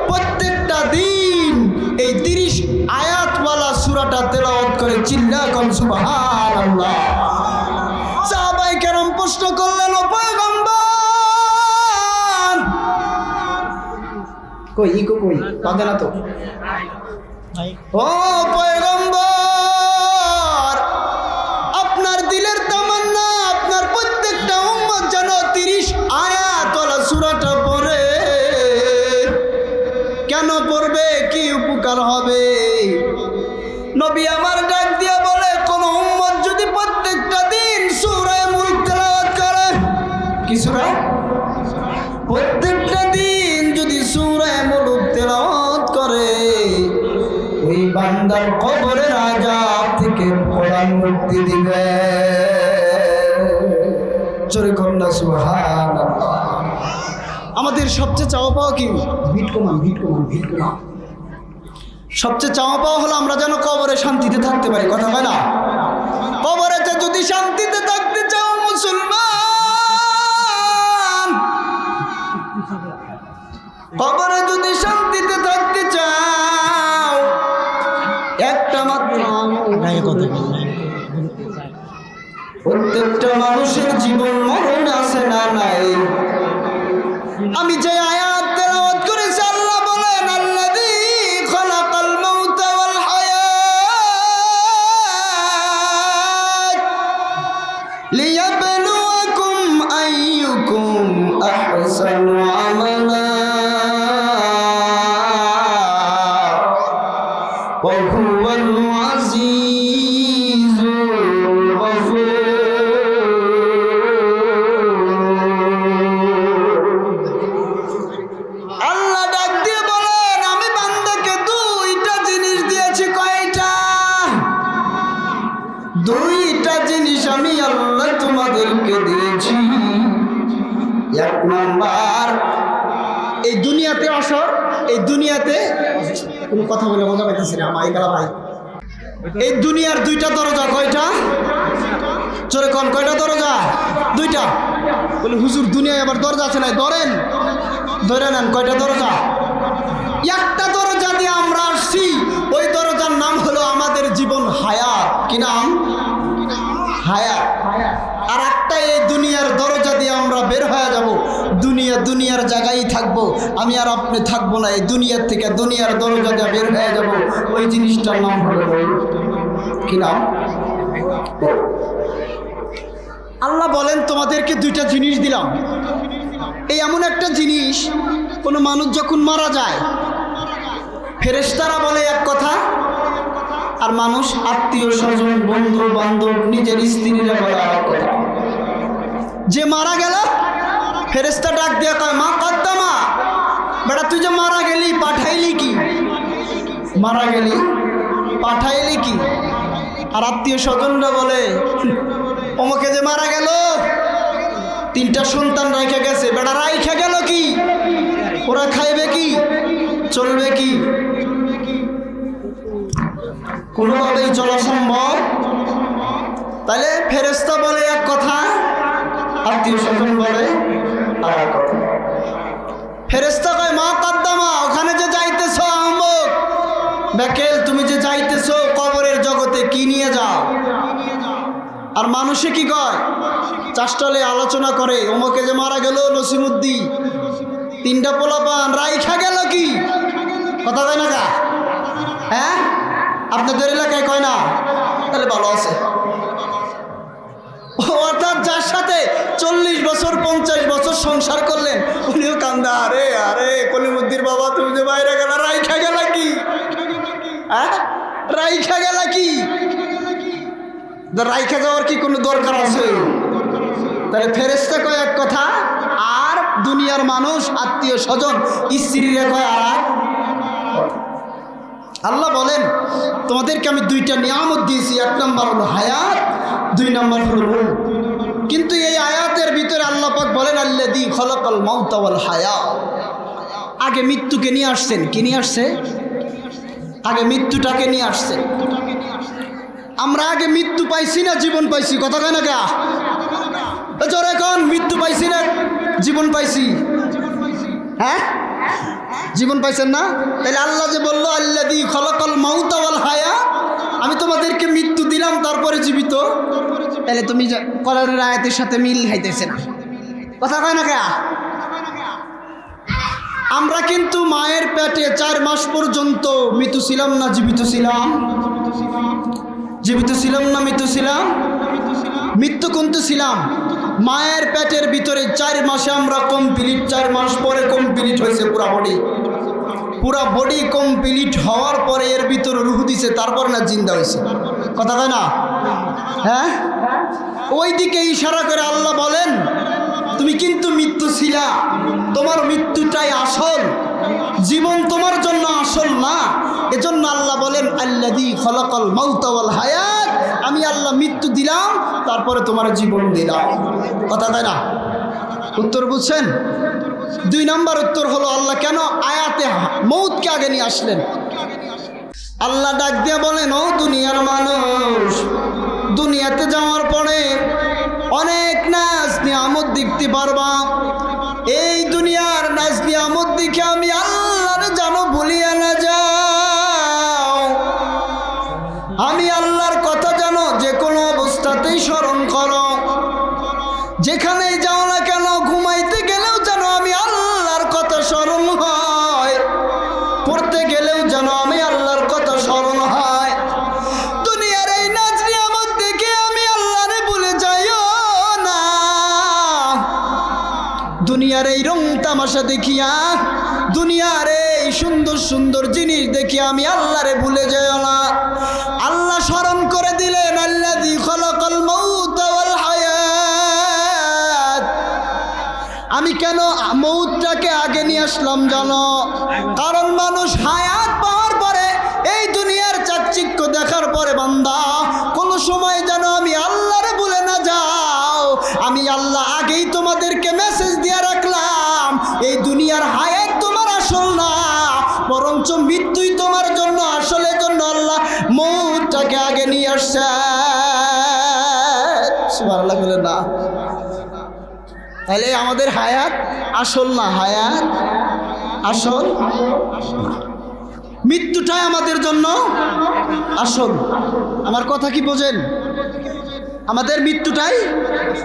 প্রত্যেকটা দিন এই 30 আয়াতওয়ালা সূরাটা তেলাওয়াত করে। চিল্লা কোন সুবহানাল্লাহ। সাহাবায়ে কেরাম প্রশ্ন করলেন, ও পয়গম্বর কই ইকো কই বাঁধে না তো? ও পয়গম্বর আপনার দিলের তামান্না আপনার প্রত্যেকটা উম্মত যেন 30 আয়াতওয়ালা সূরাটা পড়ে। কেন পড়বে? কি উপকার হবে? নবী আমার ডাক দিয়া বলে, কোন উম্মত যদি প্রত্যেকটা দিন সূরা মুলক তেলাওয়াত করে, কি সূরা? প্রত্যেকটা দিন যদি সূরা মুলক তেলাওয়াত করে, ওই বান্দার কবরের আযাব থেকে কোরআন মুক্তি দিবে। জোরে কন্যা সুবহানাল্লাহ। আমাদের সবচেয়ে চাওয়া পাওয়া কি? ভিট কমান। সবচেয়ে চাওয়া পাওয়া হলো আমরা যেন কবরে শান্তিতে থাকতে পারি, কথা হয় না? কবরেতে যদি শান্তিতে থাকতে চাও মুসলমান, কবরে যদি শান্তিতে থাকতে চাও, একটা মাত্র প্রত্যেকটা মানুষের জীবন মরণ আছে না নাই? আমি যে আয়াত তেলাওয়াত করেছি আল্লাহ বলেন, আল্লাযী খালাকাল মাউতা ওয়াল হায়াত লিয়াবলুয়াকুম আইয়ুকুম আহসানু আমালা ওয়া হুয়াল আজিজুল গফুর। আল্লাহ ডাক দিয়ে বলেন, আমি বান্দাকে 2টা জিনিস দিয়েছি। কয়টা? 2টা জিনিস আমি আল্লাহ তোমাদেরকে দিয়েছি। এক নাম্বার, এই দুনিয়াতে আসর, এই দুনিয়াতে কোনো কথা বলে মজা পাইতেছি না আমার একালা ভাই। এই দুনিয়ার 2টা দরজা। কয়টা? জোরে কোন, কয়টা দরজা? 2টা। বলে হুজুর দুনিয়ায় আবার দরজা আছে না? ধরেন, ধরে নেন। কয়টা দরজা? একটা দরজা দিয়ে আমরা আসছি, ওই দরজার নাম হলো আমাদের জীবন হায়াত। কি নাম? হায়াত। আর একটা এই দুনিয়ার দরজা দিয়ে আমরা বের হয়ে যাব, দুনিয়ার জায়গায় থাকবো, আমি আর আপনি থাকবো না। এই দুনিয়ার থেকে দুনিয়ার দরজা দিয়ে বের হয়ে যাব, ওই জিনিসটার নাম হলো কি নাম? আল্লাহ বলেন, তোমাদেরকে 2টা জিনিস দিলাম। এই এমন একটা জিনিস, কোনো মানুষ যখন মারা যায়, ফেরেশতারা বলে এক কথা, আর মানুষ আত্মীয় স্বজন বন্ধু বান্ধব নিজের স্ত্রীরা বলে আর কথা। যে মারা গেল, ফেরেশতা ডাক দিয়ে কয়, মা কদ্দামা, বেটা তুই যে মারা গেলি পাঠাইলি কি? মারা গেলি পাঠাইলি কি? আর আত্মীয় স্বজনরা বলে, অমুকে যে মারা গেল 3টা সন্তান রাইখা গেছে। বেটা রাইখা গেল কি? ওরা খাইবে কি? চলবে কি? কোনোভাবেই চলা সম্ভব? তাহলে ফেরেশতা বলে এক কথা, আত্মীয় স্বজন বলে আর এক কথা। ফেরেশতা কয়, মা কদ্দামা, ওখানে যে যাইতেছ আহমক বেকেল, তুমি যে যাইতেছ কবরের জগতে, কি নিয়ে যাও? আর মানুষে কি কয়? চাষটলে আলোচনা করে, ওমকে যে মারা গেল নসিমুদ্দিন, 3টা পোলাপান রাইখা গেল কি? কথা কয় না কা? হ্যাঁ, আপনাদের এলাকায় কয় না? তাহলে ভালো আছে। অর্থাৎ যার সাথে 40 বছর 50 বছর সংসার করলেন, উনিও কান্দা, আরে আরে কলিমুদ্দির বাবা তুমি যে বাইরে গেলা, রাইখা গেলা কি? হ্যাঁ, রাইখা গেলা কি? রাইখা যাওয়ার কি কোনো দরকার আছে? তাহলে ফেরেশতা কয় এক কথা, আর দুনিয়ার মানুষ আত্মীয় স্বজন স্ত্রীরা কয় আর এক। আল্লাহ বলেন তোমাদেরকে আমি দুইটা নিয়ামত দিয়েছি, এক নম্বর হলো হায়াত, দুই নম্বর হলো রূহ। কিন্তু এই আয়াতের ভিতরে আল্লাহ পাক বলেন আল্লাযী খলাকাল মাউতা ওয়াল হায়াত। আগে মৃত্যুকে নিয়ে আসছেন। কি নিয়ে আসছে? আগে মৃত্যুটাকে নিয়ে আসছে। আমরা আগে মৃত্যু পাইছি না জীবন পাইছি? কথা কয় না গা? জোরে এখন মৃত্যু পাইছি না জীবন পাইছি? হ্যাঁ, জীবন পাইছেন না? তাহলে আল্লাহ যে বললো আল্লাযী খলাকাল মাউতা ওয়াল হায়াত, আমি তোমাদেরকে মৃত্যু দিলাম তারপরে জীবিত, তাহলে তুমি কোরআনের আয়াতের সাথে মিল খাইতেছে না। কথা কয় না গা? আমরা কিন্তু মায়ের পেটে 4 মাস পর্যন্ত মৃত ছিলাম না জীবিত ছিলাম? জীবিত ছিলাম না মৃত ছিলাম? মৃত্যু কিন্তু ছিলাম। মায়ের পেটের ভিতরে 4 মাসে আমরা কমপ্লিট, 4 মাস পরে কমপ্লিট হয়েছে পুরা বডি কমপ্লিট হওয়ার পরে এর ভিতরে রূহ দিছে, তারপর না জিন্দা হয়েছে। কথা কয় না? হ্যাঁ, ওই দিকে ইশারা করে আল্লাহ বলেন তুমি কিন্তু মৃত্যু ছিলা, তোমার মৃত্যুটাই আসল, জীবন তোমার জন্য আসল না। এজন্য আল্লাহ বলেন আল্লাযী খলাকাল মাউতা ওয়াল হায়াত, আমি আল্লাহ মৃত্যু দিলাম তারপরে তোমার জীবন দিলাম। কথা কয় না? উত্তর বুঝছেন? 2 নম্বর উত্তর হলো আল্লাহ কেন আয়াতে মৌতকে আগে নিয়ে আসলেন। আল্লাহ ডাক দিয়ে বলেন ও দুনিয়ার মানুষ, দুনিয়াতে যাওয়ার পরে অনেক নাজ নিয়ামত দেখতে পারবা। এই দুনিয়ার নাজ নিয়ামত দেখে আমি আল্লাহর জানো ভুলিয়া না যাও। আমি আল্লাহর কথা জানো যে কোনো অবস্থাতেই স্মরণ করো। যেখানেই যাও না কেন, ঘুমাইতে গেলেও যেন আমি আল্লাহর কথা স্মরণ হয়, পড়তে গেলেও যেন আমি আল্লাহর কথা স্মরণ হয়। দুনিয়ার এই নাজ নিয়ামত দেখে আমি আল্লাহরে ভুলে যাইও না। দুনিয়ার এই রং তামাশা দেখিয়া, দুনিয়ার এই সুন্দর সুন্দর জিনিস দেখিয়া আমি আল্লাহরে ভুলে যাইও না। আল্লাহ স্মরণ করে দিলেন আল্লাযী খলাকাল মাউতা ওয়াল হায়াত। আমি কেন মৌতটাকে আগে নিয়ে আসলাম জানো? কারণ মানুষ হায়াত পাওয়ার পরে, এই দুনিয়ার চাকচিক্য দেখার পরে বান্দা কোনো সময় যেন আমি আল্লাহরে ভুলে না যাও। আমি আল্লাহ আগেই তোমাদেরকে মেসেজ দিয়ে রাখলাম, এই দুনিয়ার হায়াত তোমার আসল না, বরঞ্চ মৃত্যুই তোমার জন্য আসলের জন্য আল্লাহ মৌতটাকে আগে নিয়ে আসছে। সুবহানাল্লাহ বলেন না? তাহলে আমাদের হায়াত আসল না, হায়াত আসল, মৃত্যুটাই আমাদের জন্য আসল। আমার কথা কি বোঝেন? আমাদের মৃত্যুটাই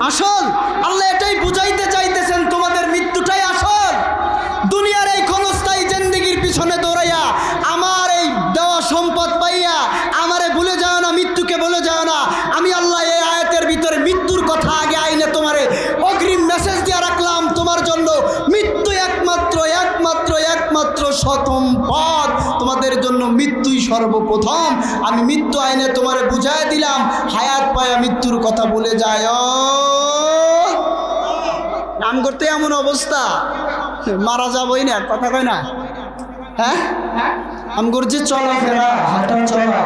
আসল। আল্লাহ এটাই বুঝাইতে চাইতেছেন তোমাদের মৃত্যুটাই আসল। দুনিয়ার এই ক্ষণস্থায়ী জিন্দেগির পিছনে দৌড়াইয়া, আমার এই দেওয়া সম্পদ পাইয়া আমারে ভুলে যাও না, মৃত্যুকে ভুলে যাও না। আমি আল্লাহ এই আয়াতের ভিতরে মৃত্যুর কথা আগে আইনে তোমারে অগ্রিম মেসেজ দিয়ে রাখলাম, তোমার জন্য মৃত্যু একমাত্র একমাত্র একমাত্র প্রথম পথ, তোমাদের জন্য মৃত্যুই সর্বপ্রথম। আমি মৃত্যু আইনে তোমারে বুঝাই দিলাম, হায়াত পায়া মৃত্যুর কথা ভুলে যায়। নাম করতে এমন অবস্থা, মারা যাবই না। কথা কয় না? হ্যাঁ, আমগর যে চলাফেরা, হাঁটা চলা,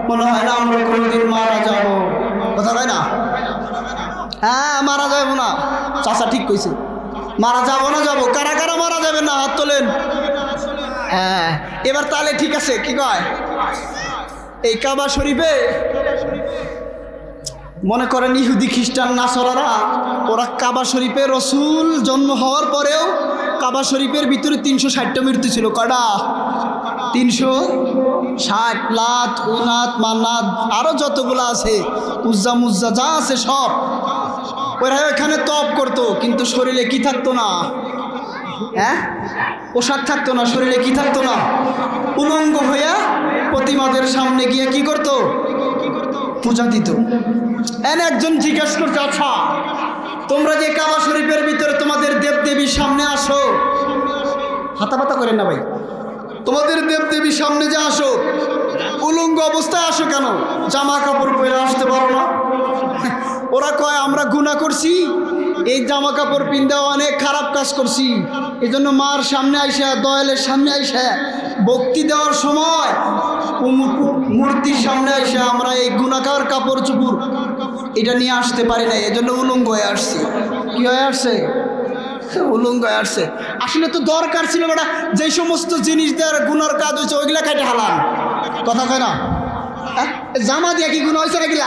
মনে হয় না আমরা কোনোদিন মারা যাব। কথা কয় না? হ্যাঁ, মারা যাবো না। চাচা ঠিক কইছে, মারা যাবো না। যাবো কারা কারা মারা যাবে না? হাত তোলেন। হ্যাঁ, এবার তাহলে ঠিক আছে। কি কয়? এই কাবা শরীফে মনে করেন ইহুদি খ্রিস্টান নাসরারা, ওরা কাবা শরীফে রসুল জন্ম হওয়ার পরেও কাবা শরীফের ভিতরে 360টা মূর্তি ছিল। কটা? 360। লাত, উনাত, মানাত, আরো যতগুলো আছে, উজ্জা মুজ্জা যা আছে সব, ওরা এখানে তপ করতো। কিন্তু শরীরে কি থাকতো না? হ্যাঁ, পোশাক থাকতো না। শরীরে কি থাকতো না? উলঙ্গ হইয়া প্রতিমাদের সামনে গিয়ে কি করতো? পূজা দিত। একজন জিজ্ঞাসা করছে, আচ্ছা তোমরা যে কাবা শরীফের ভিতরে তোমাদের দেবদেবীর সামনে আসো, হাতাপাতা করেন না ভাই, তোমাদের দেবদেবীর সামনে যে আসো, উলঙ্গ অবস্থায় আসো কেন? জামা কাপড় পরে আসতে পারো না? ওরা কয় আমরা গুনাহ করছি, এই জামা কাপড় পিন্দা অনেক খারাপ কাজ করছি, এই জন্য মার সামনে আইসা, দয়ালের সামনে আইসা, ভক্তি দেওয়ার সময় মূর্তির সামনে আইসা আমরা এই গুনাহগার কাপড় চুপুর এটা নিয়ে আসতে পারি না, এই জন্য উলঙ্গ হয়ে আসছি। কি হয়ে আসছে? উলঙ্গ হয়ে আসছে। আসলে তো দরকার ছিল বেটা, যে সমস্ত জিনিস দেওয়ার গুনার কাজ হয়েছে ওইগুলা কেটে হালান। কথা কয় না? জামা দিয়া কি গুণা হয়েছে নাকি?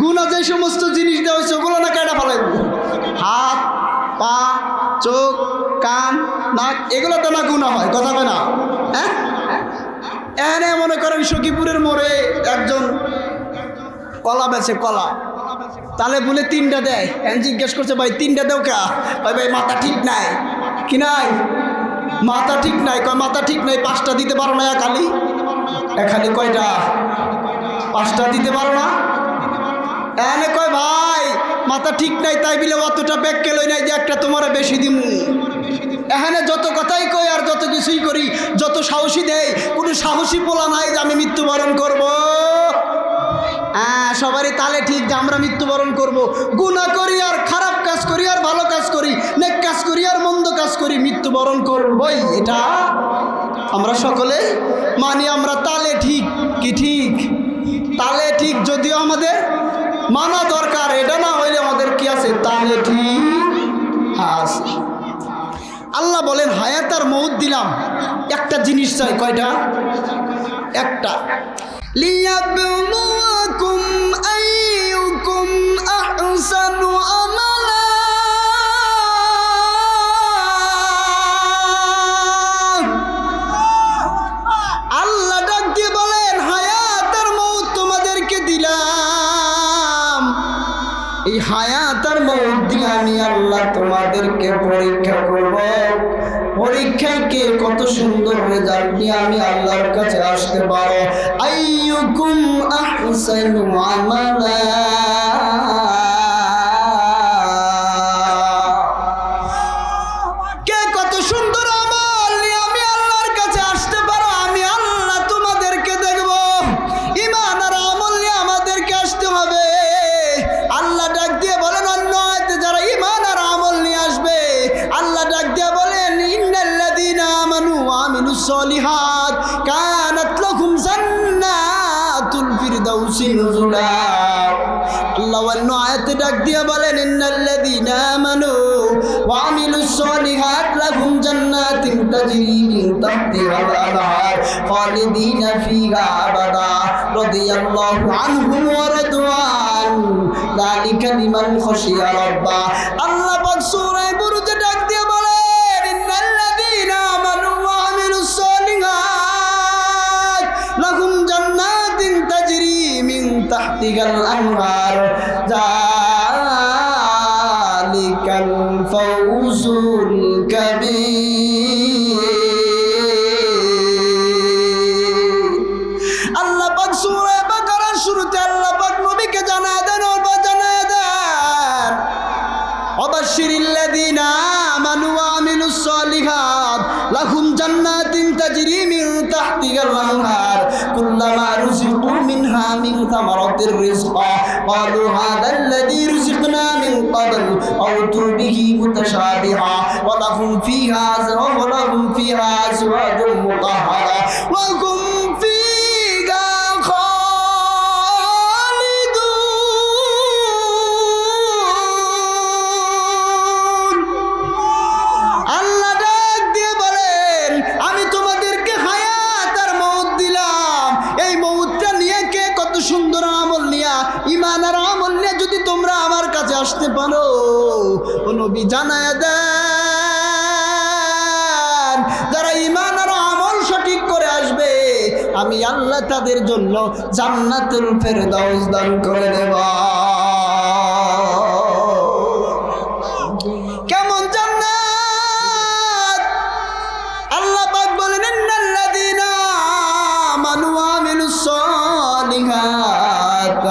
গুণা যে সমস্ত জিনিস দেওয়া হয়েছে ওগুলো না কেটে ফেলাইব। হাত, পা, চোখ, কান, নাক, এগুলো তো না গুণা হয়। কথা কয় না? হ্যাঁ, এনে মনে করেন সখীপুরের মোড়ে একজন কলা বেচে, কলা তাহলে বলে 3টা দেয়। জিজ্ঞেস করছে ভাই 3টা দেও কা? ভাই ভাই মাথা ঠিক নাই। কি নাই? মাথা ঠিক নাই। কয় মাথা ঠিক নাই, 5টা দিতে পারো না? একালি একালি কয়টা? 5টা দিতে পারো না? এনে কয় ভাই মাথা ঠিক নাই, তাই বিলে অতটা ব্যাগ কেলই নাই যে একটা তোমার বেশি দিমু। এখানে যত কথাই কই আর যত কিছুই করি, যত সাহসী দেয়, কোনো সাহসী পোলা নাই যে আমি মৃত্যুবরণ করব। হ্যাঁ, সবারই তালে ঠিক যে আমরা মৃত্যুবরণ করব। গুনাহ করি আর খারাপ কাজ করি আর ভালো কাজ করি, নেক কাজ করি আর মন্দ কাজ করি, মৃত্যুবরণ করবই। এটা আমরা সকলে মানি। আমরা তালে ঠিক। কি ঠিক? তালে ঠিক, যদিও আমাদের মানা দরকার। এটা না হইলে আমাদের কি আছে? তালে ঠিক আছে। আল্লাহ বলেন হায়াত আর মউত দিলাম, একটা জিনিস চাই। কয়টা? একটা। লিয়াবলুয়াকুম আইয়ুকুম আহসানু আমালা। আল্লাহ ডাক দিয়ে বলেন হায়াত আর মউত তোমাদেরকে দিলাম। এই হায়াত আর মউত দিয়ে আমি আল্লাহ তোমাদেরকে পরীক্ষা করব। পরীক্ষায় কে কত সুন্দর রেজাল্ট নিয়ে আমি আল্লাহর কাছে আসতে পারো। আইয়ুকুম আহসানু আমালা। কে কত সুন্দর আমল নিয়ে আমি আল্লাহর কাছে আসতে পারো, আমি আল্লাহ তোমাদেরকে দেখব। ঈমান আর আমল নিয়ে আমাদেরকে আসতে হবে। আল্লাহ ডাক দিয়ে বলেন অন্য আয়াতে যারা ঈমান আর আমল নিয়ে আসবে, আল্লাহ ডাক দিয়ে বলেন ইন্নাল্লাযীনা আমানু ওয়া আমিলুস সলিহাত কানাত লাহুম জান্নাতুল ফিরদাউসি নুজুলা। আল্লাহ অন্য আয়াতে ডাক দিয়ে বলেন ইন্নাল্লাযীনা আমানু ওয়া আমিলুস সলিহাত লাহুম জান্নাতুন তাজরি মিন তাহতিহাল আনহার খালিদিনা ফিহা আবাদা রাদিয়াল্লাহু আনহুম ওয়া রাদওয়ান যালিকা লিমান খাশিয়া রাব্বা। আল্লাহ পাক সূরা বুরুজে ডাক দিয়ে বলেন ইন্নাল্লাযীনা আমানু ওয়া আমিলুস সলিহাত লাহুম জান্নাতুন তাজরি মিন তাহতিহাল আনহার যালিকাল ফাউজুল কাবীর। আল্লাহ পাক সূরা বাকারার শুরুতে আল্লাহ পাক নবীকে জানায় দেন, ওয়াবাশশিরিল্লাযীনা আমানু ওয়া আমিলুস সলিহাত লাহুম জান্নাতুন তাজরি মিন তাহতিহাল আনহার কুল্লামা রুযিকু মিনহা মিন থামারাতির রিজকা ক্বালু হাযাল্লাযী রুযিকনা মিন ক্বাবল আও তুবিহি মুতাশাবিহা ওয়া লাহুম ফিহা আজওয়াজুম মুতাহহারা ওয়া হুম ফিহা খালিদুন। আল্লাহ ডাক দিয়ে বলেন আমি তোমাদেরকে হায়াত আর মউত দিলাম। এই মউতটা নিয়ে কে কত সুন্দর আমল নিয়া, ঈমান আর আমল নিয়ে যদি তোমরা আমার কাছে আসতে পারো, ও নবী জানায় দেন যারা ঈমান আর আমল সঠিক করে আসবে আমি আল্লাহ তাদের জন্য জান্নাতুল ফেরদাউস দান করে দেব। কেমন জান্নাত? আল্লাহ পাক বলেন ইন্নাল্লাযীনা আমানু ওয়া আমিলুস সলিহাত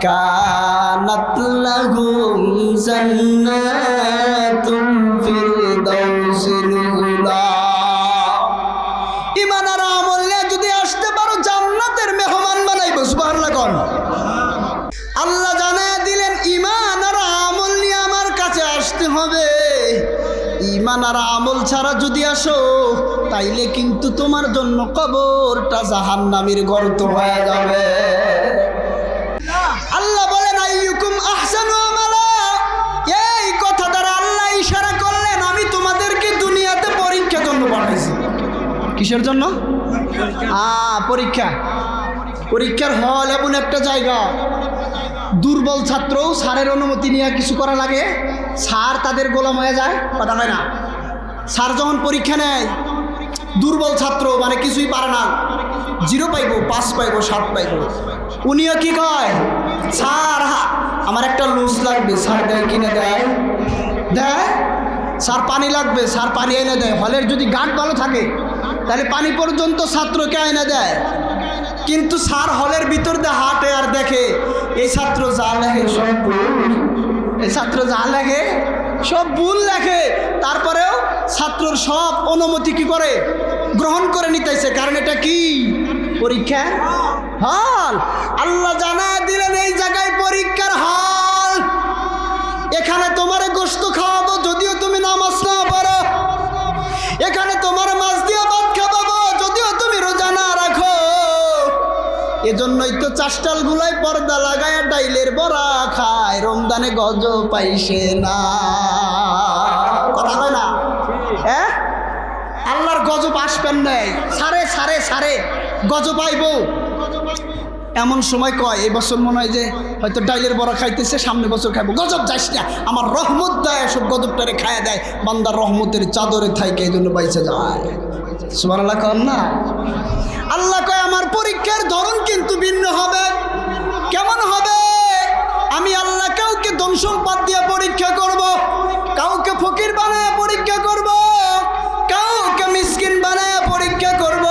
কানাত লাহুম জান্নাতুল ফিরদাউসি নুজুলা। ঈমান আর আমল নিয়ে যদি আসতে পারো জান্নাতের মেহমান বানাইবো। সুবহানাল্লাহ কোন। আল্লাহ জানায় দিলেন ঈমান আর আমল নিয়ে আমার ইমান আর আমল ছাড়া যদি আসো তাইলে কিন্তু তোমার জন্য কবরটা জাহান্নামের গর্ত হয়ে যাবে। আল্লাহ বলেন আইয়ুকুম আহসানু আমালা, এই কথা দ্বারা আল্লাহ ইশারা করলেন আমি তোমাদেরকে দুনিয়াতে পরীক্ষার জন্য পাঠাইছি। কিসের জন্য? পরীক্ষা। পরীক্ষার হল এমন একটা জায়গা, দুর্বল ছাত্রও স্যারের অনুমতি নিয়ে কিছু করা লাগে, স্যার তাদের গোলাম হয়ে যায়, কথা হয় না। স্যার যখন পরীক্ষা নেয়, দুর্বল ছাত্র মানে কিছুই পারে না, 0 পাইব, 5 পাইব, 7 পাইব, উনিও কি কয়, স্যার আমার একটা লুজ লাগবে, স্যার দেয় কিনে দেয়, স্যার পানি লাগবে, স্যার পানি এনে দেয়। হলের যদি গার্ড ভালো থাকে তাহলে পানি পর্যন্ত ছাত্রকে এনে দেয়। কিন্তু স্যার হলের ভিতর দিয়ে হাঁটে আর দেখে এই ছাত্র যা লেখে সব ভুল, এই ছাত্র যা লেখে সব ভুল লেখে, তারপরেও ছাত্রর সব অনুমতি কি করে, গ্রহণ করে নিতেছে। কারণ এটা কি? পরীক্ষা হল। আল্লাহ জানা দিলেন এই জায়গায় পরীক্ষার হল, এখানে তোমার গোশত খাওয়াবো যদিও তুমি নামাজ না পারো, এখানে তোমার মাছ দিয়ে ভাত খাওয়াবো যদিও তুমি রোজা না রাখো। এজন্যই তো চাষটাল গুলাই পর্দা লাগায় ডাইলের বড়া খায়, রমজানে গজ পাইছে না, কথা হয় না? হ্যাঁ, আল্লাহর গজব আসবেন নাই, সারে সারে সারে গজব পাইব। এমন সময় কয় এই বছর মনে হয় যে হয়তো ডাইলের বড়া খাইতেছে, সামনে বছর খাইবো, গজব যাইস না, আমার রহমত দেয়, সব গজবটারে খাইয়া দেয়, বান্দার রহমতের চাদরে থাইকে এই জন্য বাইচে যায়। সুবহানাল্লাহ কন না? আল্লাহ কয় আমার পরীক্ষার ধরন কিন্তু ভিন্ন হবে। কেমন হবে? আমি আল্লাহ কাউকে ধন সম্পদ দিয়ে পরীক্ষা করব, কাউকে ফকির বানায় পরীক্ষা করব, কাউকে মিসকিন বানায় পরীক্ষা করব,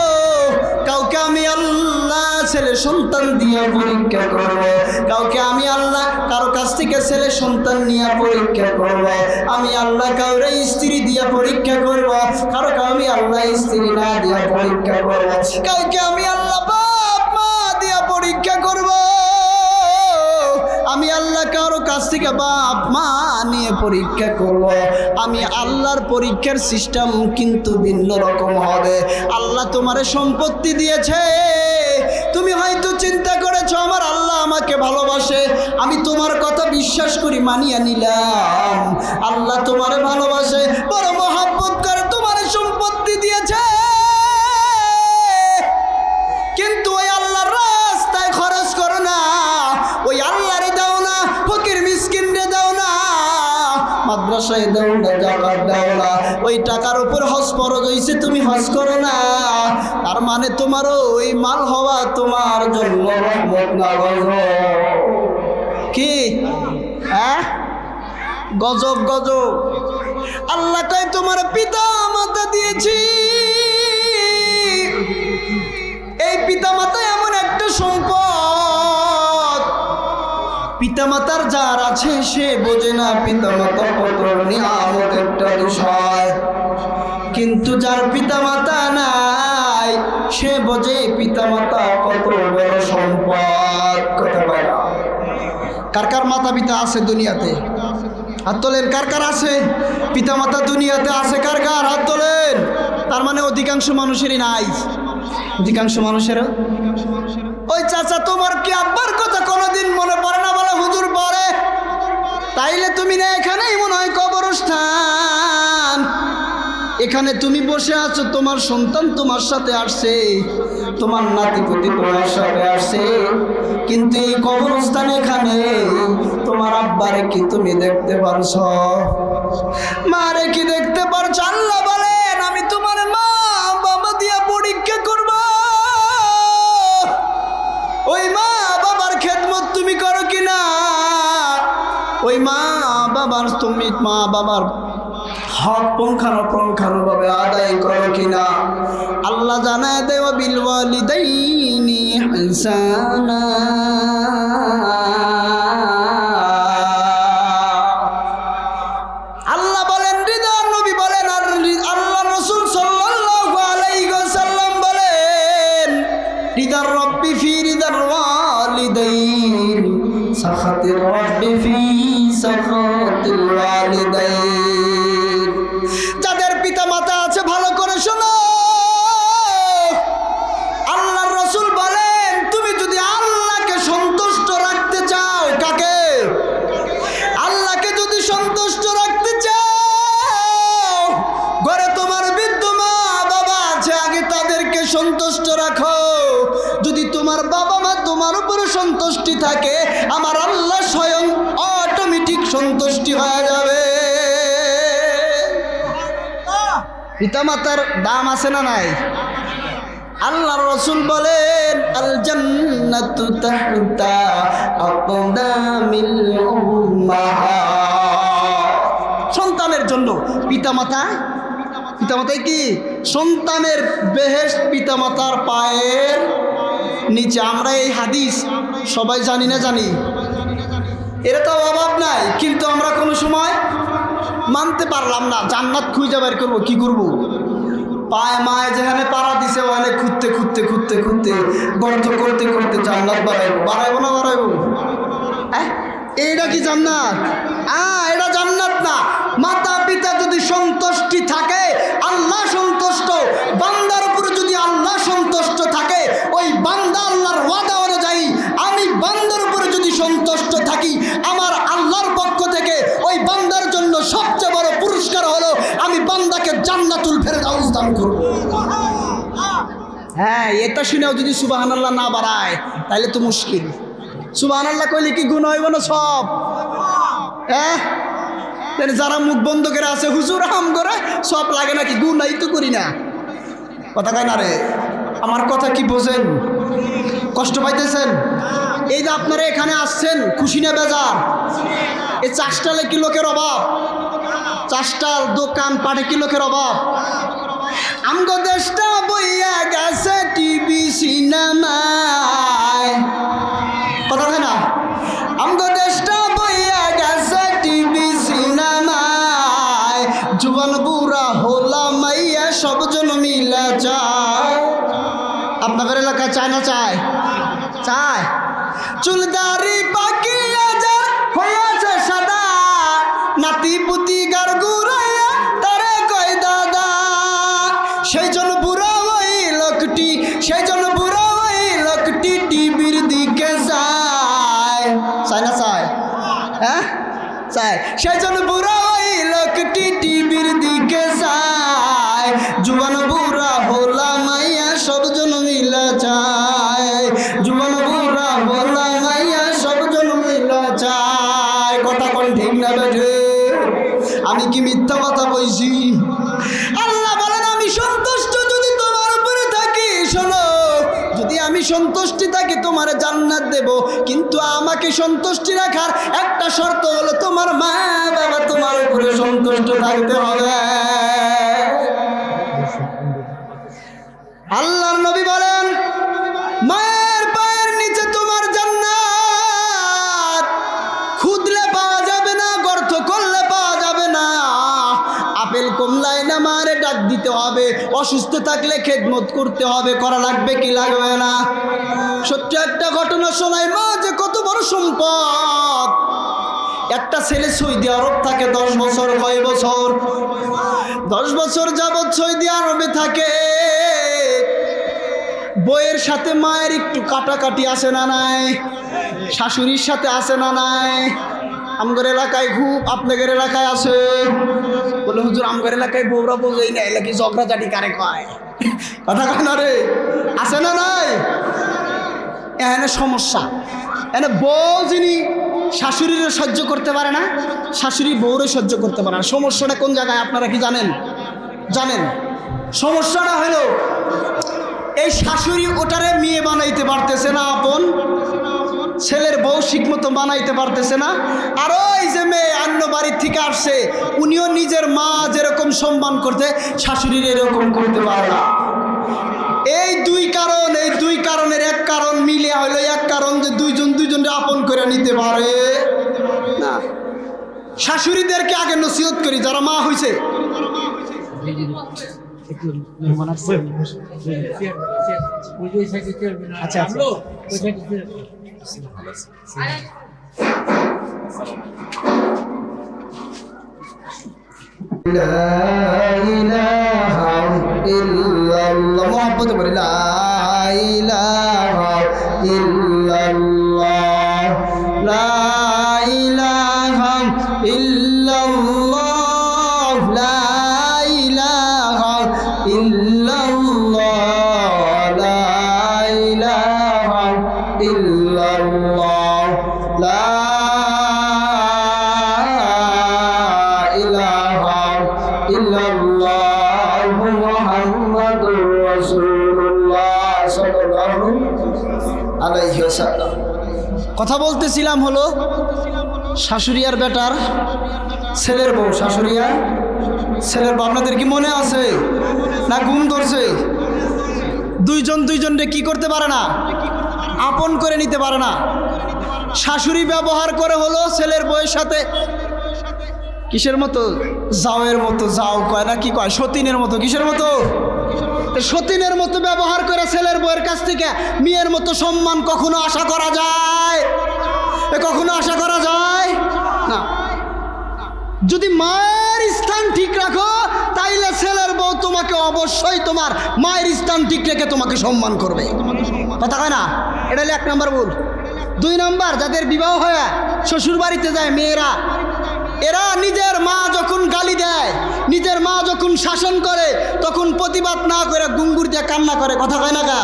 কাউকে আমি আল্লাহ ছেলে সন্তান দিয়ে পরীক্ষা করব, কাউকে আমি আল্লাহ কারো কাছ থেকে ছেলে সন্তান নিয়ে পরীক্ষা করব, আমি আল্লাহ কাউরে স্ত্রী দিয়ে পরীক্ষা করব, কারো আমি আল্লাহ স্ত্রী না দিয়ে পরীক্ষা করব, কাউকে আমি আল্লাহ বাপ মা দিয়ে পরীক্ষা করব, আমি আল্লাহ কারো কাছ থেকে বাপ মা নিয়ে পরীক্ষা করব। আমি আল্লাহর পরীক্ষার সিস্টেম কিন্তু ভিন্ন রকম হবে। আল্লাহ তোমারে সম্পত্তি দিয়েছে, তুমি হয়তো চিন্তা করেছো আমার আল্লাহ আমাকে ভালোবাসে, আমি তোমার কথা বিশ্বাস করি মানিয়ে নিলাম। আল্লাহ তোমারে ভালোবাসে, বড় মহব্বত করে তোমারে সম্পত্তি দিয়েছে, কিন্তু ওই আল্লাহর রাস্তায় খরচ করো না, ওই আল্লাহরে দাও না, ফকির মিসকিন রে দাও না, মাদ্রাসায় দাও না, জাকাত দাও না, ওই টাকার উপর হজ ফরজ হইছে তুমি হজ করো না, তার মানে তোমারও ওই মাল হওয়া তোমার জন্য রহমত না গজব। কি? হ্যাঁ, গজব গজব। আল্লাহ কয় তোমার পিতা মাতা দিয়েছি, এই পিতা মাতা এমন একটা সম্পদ, পিতামাতার যার আছে সে বোঝে না পিতামাতা কত নিয়ামত একটা বিষয়, কিন্তু যার পিতামাতা নাই সে বোঝে পিতামাতা কত বড় সম্পদ। কথা বলা, কার কার মাতা পিতা আছে দুনিয়াতে? হাত তোলেন। কার কার আছে পিতামাতা দুনিয়াতে? আছে কার কার? হাত তোলেন। তার মানে অধিকাংশ মানুষেরই নাই, অধিকাংশ মানুষেরও। ওই চাচা তোমার কি আব্বার কথা কোনোদিন মনে পড়ে না? বলে হুজুর পড়ে। তাইলে তুমি না এখানেই মনে হয় কবরস্থান, এখানে তুমি বসে আছো, তোমার সন্তান তোমার সাথে আসছে, তোমার নাতিপুতি তোমার সাথে আসছে, কিন্তু এই কবরস্থান এখানে তোমার আব্বারে কি তুমি দেখতে পারছো? মারে কি দেখতে পারছো? আল্লাহ বলেন আমি তোমার মা বাবা দিয়া পরীক্ষা করব, ওই মা বাবার খেদমত তুমি করো কিনা, ওই মা বাবার হক পুঙ্খানুপুঙ্খানুভাবে আদায় করো কিনা। আল্লাহ জানায় দেওয়া বিল ওয়ালিদাইনি ইহসানা, আল্লাহ বলেন, রিদা নবী বলেন, আর আল্লাহ রাসূল সাল্লাল্লাহু আলাইহি ওয়াসাল্লাম বলেন, রিদার রব্বি ফি রিদার ওয়ালিদাইন, সাখাতির রব্বি ফি সাখাতিল ওয়ালিদাইন। পিতামাতার দাম আছে না নাই? আল্লাহর রাসূল বলেন আল জান্নাতু তাহতা আকদামিল উম্মাহাত। সন্তানের জন্য পিতামাতাই কি? সন্তানের বেহেশত পিতামাতার পায়ের নিচে। আমরা এই হাদিস সবাই জানি না? জানি। এর তো অভাব নাই, কিন্তু আমরা কোনো সময় মানতে পারলাম না। জান্নাত খুঁজে বের করবো, কি করব? পায়ে মায়ে যেখানে পাড়া দিছে ওখানে খুঁজতে গর্ত করতে জান্নাত বাড়াইবো না? এইটা কি জান্নাত? এটা জান্নাত না। মাতা পিতা যদি সন্তুষ্টি থাকে, আল্লাহ সন্তুষ্ট, বান্দার উপরে যদি আল্লাহ সন্তুষ্ট থাকে, ওই বান্দা আল্লাহর ওয়াদা অনুযায়ী আমি বান্দার উপরে যদি সন্তুষ্ট থাকি, আমার আল্লাহর পক্ষ থেকে ওই বান্দার জন্য সবচেয়ে বড় পুরস্কার হলো আমি বান্দাকে জান্নাতুল ফেরদাউস দান করব। হ্যাঁ, এটা শুনেও যদি সুবহানাল্লাহ না বাড়ায় তাহলে তো মুশকিল। সুবহানাল্লাহ কইলে কি গুনাহ হইব না? সব। যারা মুখ বন্ধ করে আছে হুজুর হাম করে সব লাগে নাকি? গুনাহই তো করি না। কথা কয় না রে? আমার কথা কি বোঝেন? কষ্ট পাইতেছেন? এই যে আপনারা এখানে আসছেন, খুশি না বেজার? এই চাষটালে কি লোকের অভাব? চাষটাল দোকান পাটে কি লোকের অভাব? আমগো দেশটা বইয়া গেছে টিভি সিনেমায়। কথা হয় না? আমগো দেশটা বইয়া গেছে টিভি সিনেমায়। জুবান বুড়া হলাম মাইয়া সবজন মিলা যায়। আপনাদের এলাকায় চায় না? চায়। চুলদারি পাকিয়া যা হয়েছে সাদা, নাতি পুতি গার গুড়াইয়া তারে কয় দাদা। সেই জন্য বুড়া ওই লোকটি টিভির দিকে যায় না? হ্যাঁ, চায়। সেই জন্য বুড়া ওই লোকটি টিভির দিকে যায়। জুবান বুড়া হলা মাইয়া সবজন মিলা যায়। জুবান বুড়া হলা মাইয়া সবজন মিলা যায়। কথা কোন ঠিক না বেঠে? আমি কি মিথ্যা কথা বলছি? আল্লাহ বলেন আমি সন্তুষ্ট যদি তোমার উপরে থাকি। শোনো, যদি আমি সন্তুষ্টি থাকি তোমার জান্নাত দেব, কিন্তু আমাকে সন্তুষ্টি রাখার একটা শর্ত হলো তোমার মা বাবা তোমার উপরে সন্তুষ্ট থাকতে হবে। আল্লাহর নবী বলেন মায়ের পায়ের নিচে তোমার জান্নাত। খুদলে পাওয়া যাবে না, গর্ত করলে পাওয়া যাবে না। আপেল কমলায় না মারে ডাক দিতে হবে, অসুস্থ থাকলে খেদমত করতে হবে। করা লাগবে কি লাগবে না? সত্য একটা ঘটনা শোনায় মা যে কত বড় সম্পদ। একটা ছেলে সৌদি আরব থাকে 10 বছর। কয় বছর? 10 বছর যাবৎ সৌদি আরবে থাকে। বইয়ের সাথে মায়ের একটু কাটাকাটি আছে না নাই? শাশুড়ির সাথে আছে না নাই? আমগর এলাকায় খুব, আপনাদের এলাকায় আছে? বলে হুজুর আমগর এলাকায় বউরা বোঝেই না, এলাকি ঝগড়াঝাটি কারে কয়? কথা কয় না রে? আছে না নাই? এখানে সমস্যা। এখানে বউ যিনি শাশুড়িরও সহ্য করতে পারে না, শাশুড়ি বউরে সহ্য করতে পারে না। সমস্যাটা কোন জায়গায় আপনারা কি জানেন? সমস্যাটা হলো এই শাশুড়ি ওটারে মেয়ে বানাইতে পারতেছে না, আপন ছেলের বউ ঠিক মতো বানাইতে পারতেছে না। আর ওই যে মেয়ে অন্য বাড়ির থেকে আসছে, উনিও নিজের মা যেরকম সম্মান করতে শাশুড়ির এরকম করতে পারে না। এই দুই কারণের এক কারণ মিলে হইলো এক কারণ যে দুইজনকে আপন করে নিতে পারে না। শাশুড়িদেরকে আগে নসিহত করি যারা মা হইছে। আচ্ছা লা ইলাহা ইল্লাল্লাহ। মুহাব্বত করে লা ইলাহা ইল্লাল্লাহ, লা ইলাহা ইল্লাল্লাহ, লা ইলাহা ইল্লাল্লাহ, লা ইলাহা ইল্লাল্লাহ, লা ইলাহা ইল্লাল্লাহ, সালাম। কথা বলতেছিলাম হলো শাশুড়ি আর বেটার, ছেলের বউ শাশুড়ি আর ছেলের বউ। আপনাদের কি মনে আছে না ঘুম ধরছে? দুইজন দুইজনকে কি করতে পারে না, আপন করে নিতে পারে না। শাশুড়ি ব্যবহার করে হলো ছেলের বউয়ের সাথে কিসের মতো, জাওয়ের মতো, জাও কয় না কি কয়, সতীনের মতো। কিসের মতো? সতীনের মতো ব্যবহার করে ছেলের বউয়ের কাছ থেকে মেয়ের মতো সম্মান কখনো আশা করা যায়? কখনো আশা করা যায় না। যদি মায়ের স্থান ঠিক রাখো তাইলে ছেলের বউ তোমাকে অবশ্যই তোমার মায়ের স্থান ঠিক রেখে তোমাকে সম্মান করবে। কথা কয় না? এটা হলো 1 নম্বর ভুল। 2 নম্বর, যাদের বিবাহ হয়ে শ্বশুর বাড়িতে যায় মেয়েরা, এরা নিজের মা যখন গালি দেয়, নিজের মা যখন শাসন করে, তখন প্রতিবাদ না করে গুঙ্গুর দিয়ে কান্না করে। কথা কয় না গা?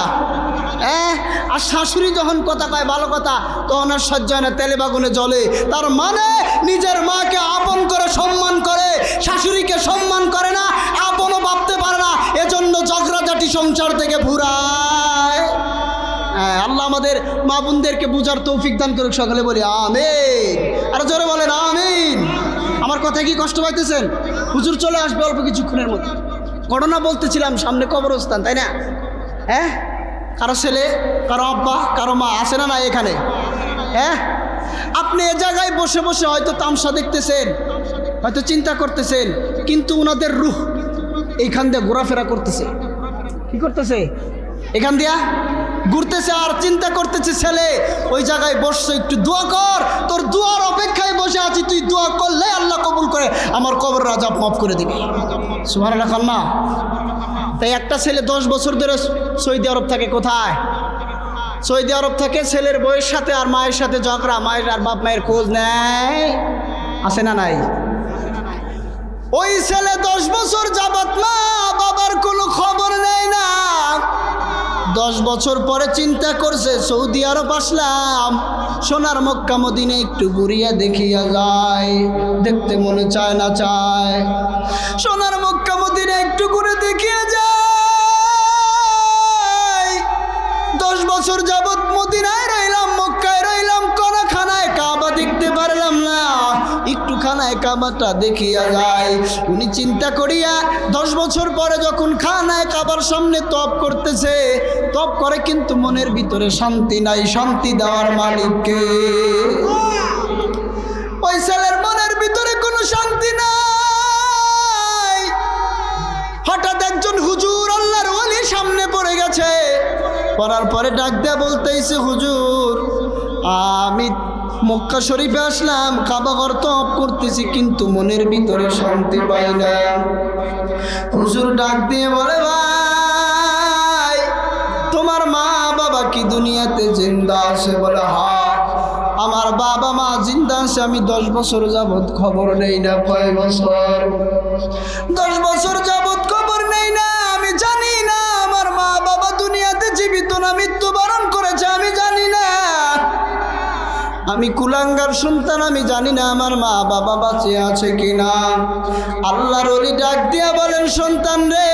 আর শাশুড়ি যখন কথা কয় ভালো কথা, তখন আর সহ্য হয় না, তেলে বাগুনে জ্বলে। তার মানে নিজের মাকে আপন করে সম্মান করে, শাশুড়িকে সম্মান করে না, আপনও ভাবতে পারে না, এজন্য ঝগড়াঝাটি সংসার থেকে ফুরায়। আল্লাহ আমাদের মা বোনদেরকে বুঝার তৌফিক দান করুক, সকলে বলি আমিন। আর জোরে বলেন আমিন। আমার কথা কি কষ্ট পাইতেছেন? হুজুর চলে আসবে অল্প কিছুক্ষণের মধ্যে। ঘটনা বলতেছিলাম, সামনে কবরস্থান, তাই না? কারো ছেলে, কারো আব্বা, কারো মা আছে না? না এখানে আপনি এ জায়গায় বসে বসে হয়তো তামসা দেখতেছেন, হয়তো চিন্তা করতেছেন, কিন্তু ওনাদের রূহ এইখান দিয়ে ঘোরাফেরা করতেছে। কি করতেছে? এখান দিয়া ঘুরতেছে আর চিন্তা করতেছে, ছেলে ওই জায়গায় বসছে, একটু দোয়া কর, তোর দোয়ার অপেক্ষায় বসে আছি, তুই দোয়া করলে আল্লাহ কবুল করে আমার কবর আযাব মাফ করে দিবে। সুবহানাল্লাহ কান্না। তাই একটা ছেলে 10 বছর ধরে সৌদি আরব থাকে। কোথায়? সৌদি আরব থাকে। ছেলের বউয়ের সাথে আর মায়ের সাথে ঝগড়া, মায়ের আর বাপ মায়ের খোঁজ নেয়, আছে না নাই? ওই ছেলে 10 বছর যাবত মা বাবার কোনো খবর নেয় না। 10 বছর পরে চিন্তা করছে, সৌদি আরব আসলাম, সোনার মক্কা মদিনা একটু ঘুরিয়া দেখিয়া যায়। দেখতে মনে চায় না চায়, সোনার মক্কা মদিনা একটু ঘুরে দেখিয়া যায়। 10 বছর যাবত মদিনায় রইলাম, মক্কায় রইলাম, কোন খানায় কাবা দেখতে পারলাম না, একটু খানায় কাবাটা দেখিয়া যায়। উনি চিন্তা করিয়া 10 বছর পরে যখন খানায় কাবার সামনে তপ করতেছে, তপ করে কিন্তু মনের ভিতরে শান্তি নাই। শান্তি দেওয়ার মালিককে? ওই ছেলের মনের ভিতরে কোনো শান্তি নাই। হঠাৎ একজন হুজুর, আল্লাহর ওলি সামনে পড়ে গেছে। পড়ার পরে ডাক দেয়া বলতেছে, হুজুর আমি মক্কা শরীফে আসলাম, কাবা ঘর তপ করতেছি, কিন্তু মনের ভিতরে শান্তি পাই না। হুজুর ডাক দিয়ে বলে, ভাই তোমার মা বাবা কি দুনিয়াতে জিন্দা আছে? বলে হ্যাঁ, আমার বাবা মা জিন্দা আছে, আমি 10 বছর যাবত খবর নেই না। কয় বছর? 10 বছর যাবত খবর নেই না। আমি জানি না আমার মা বাবা দুনিয়াতে জীবিত না মৃত্যুবরণ করেছে, আমি জানি না। আমি কুলাঙ্গার সন্তান, আমি জানি না আমার মা বাবা বাঁচে আছে কিনা। আল্লাহর ওলি ডাক দিয়া বলেন, সন্তান রে,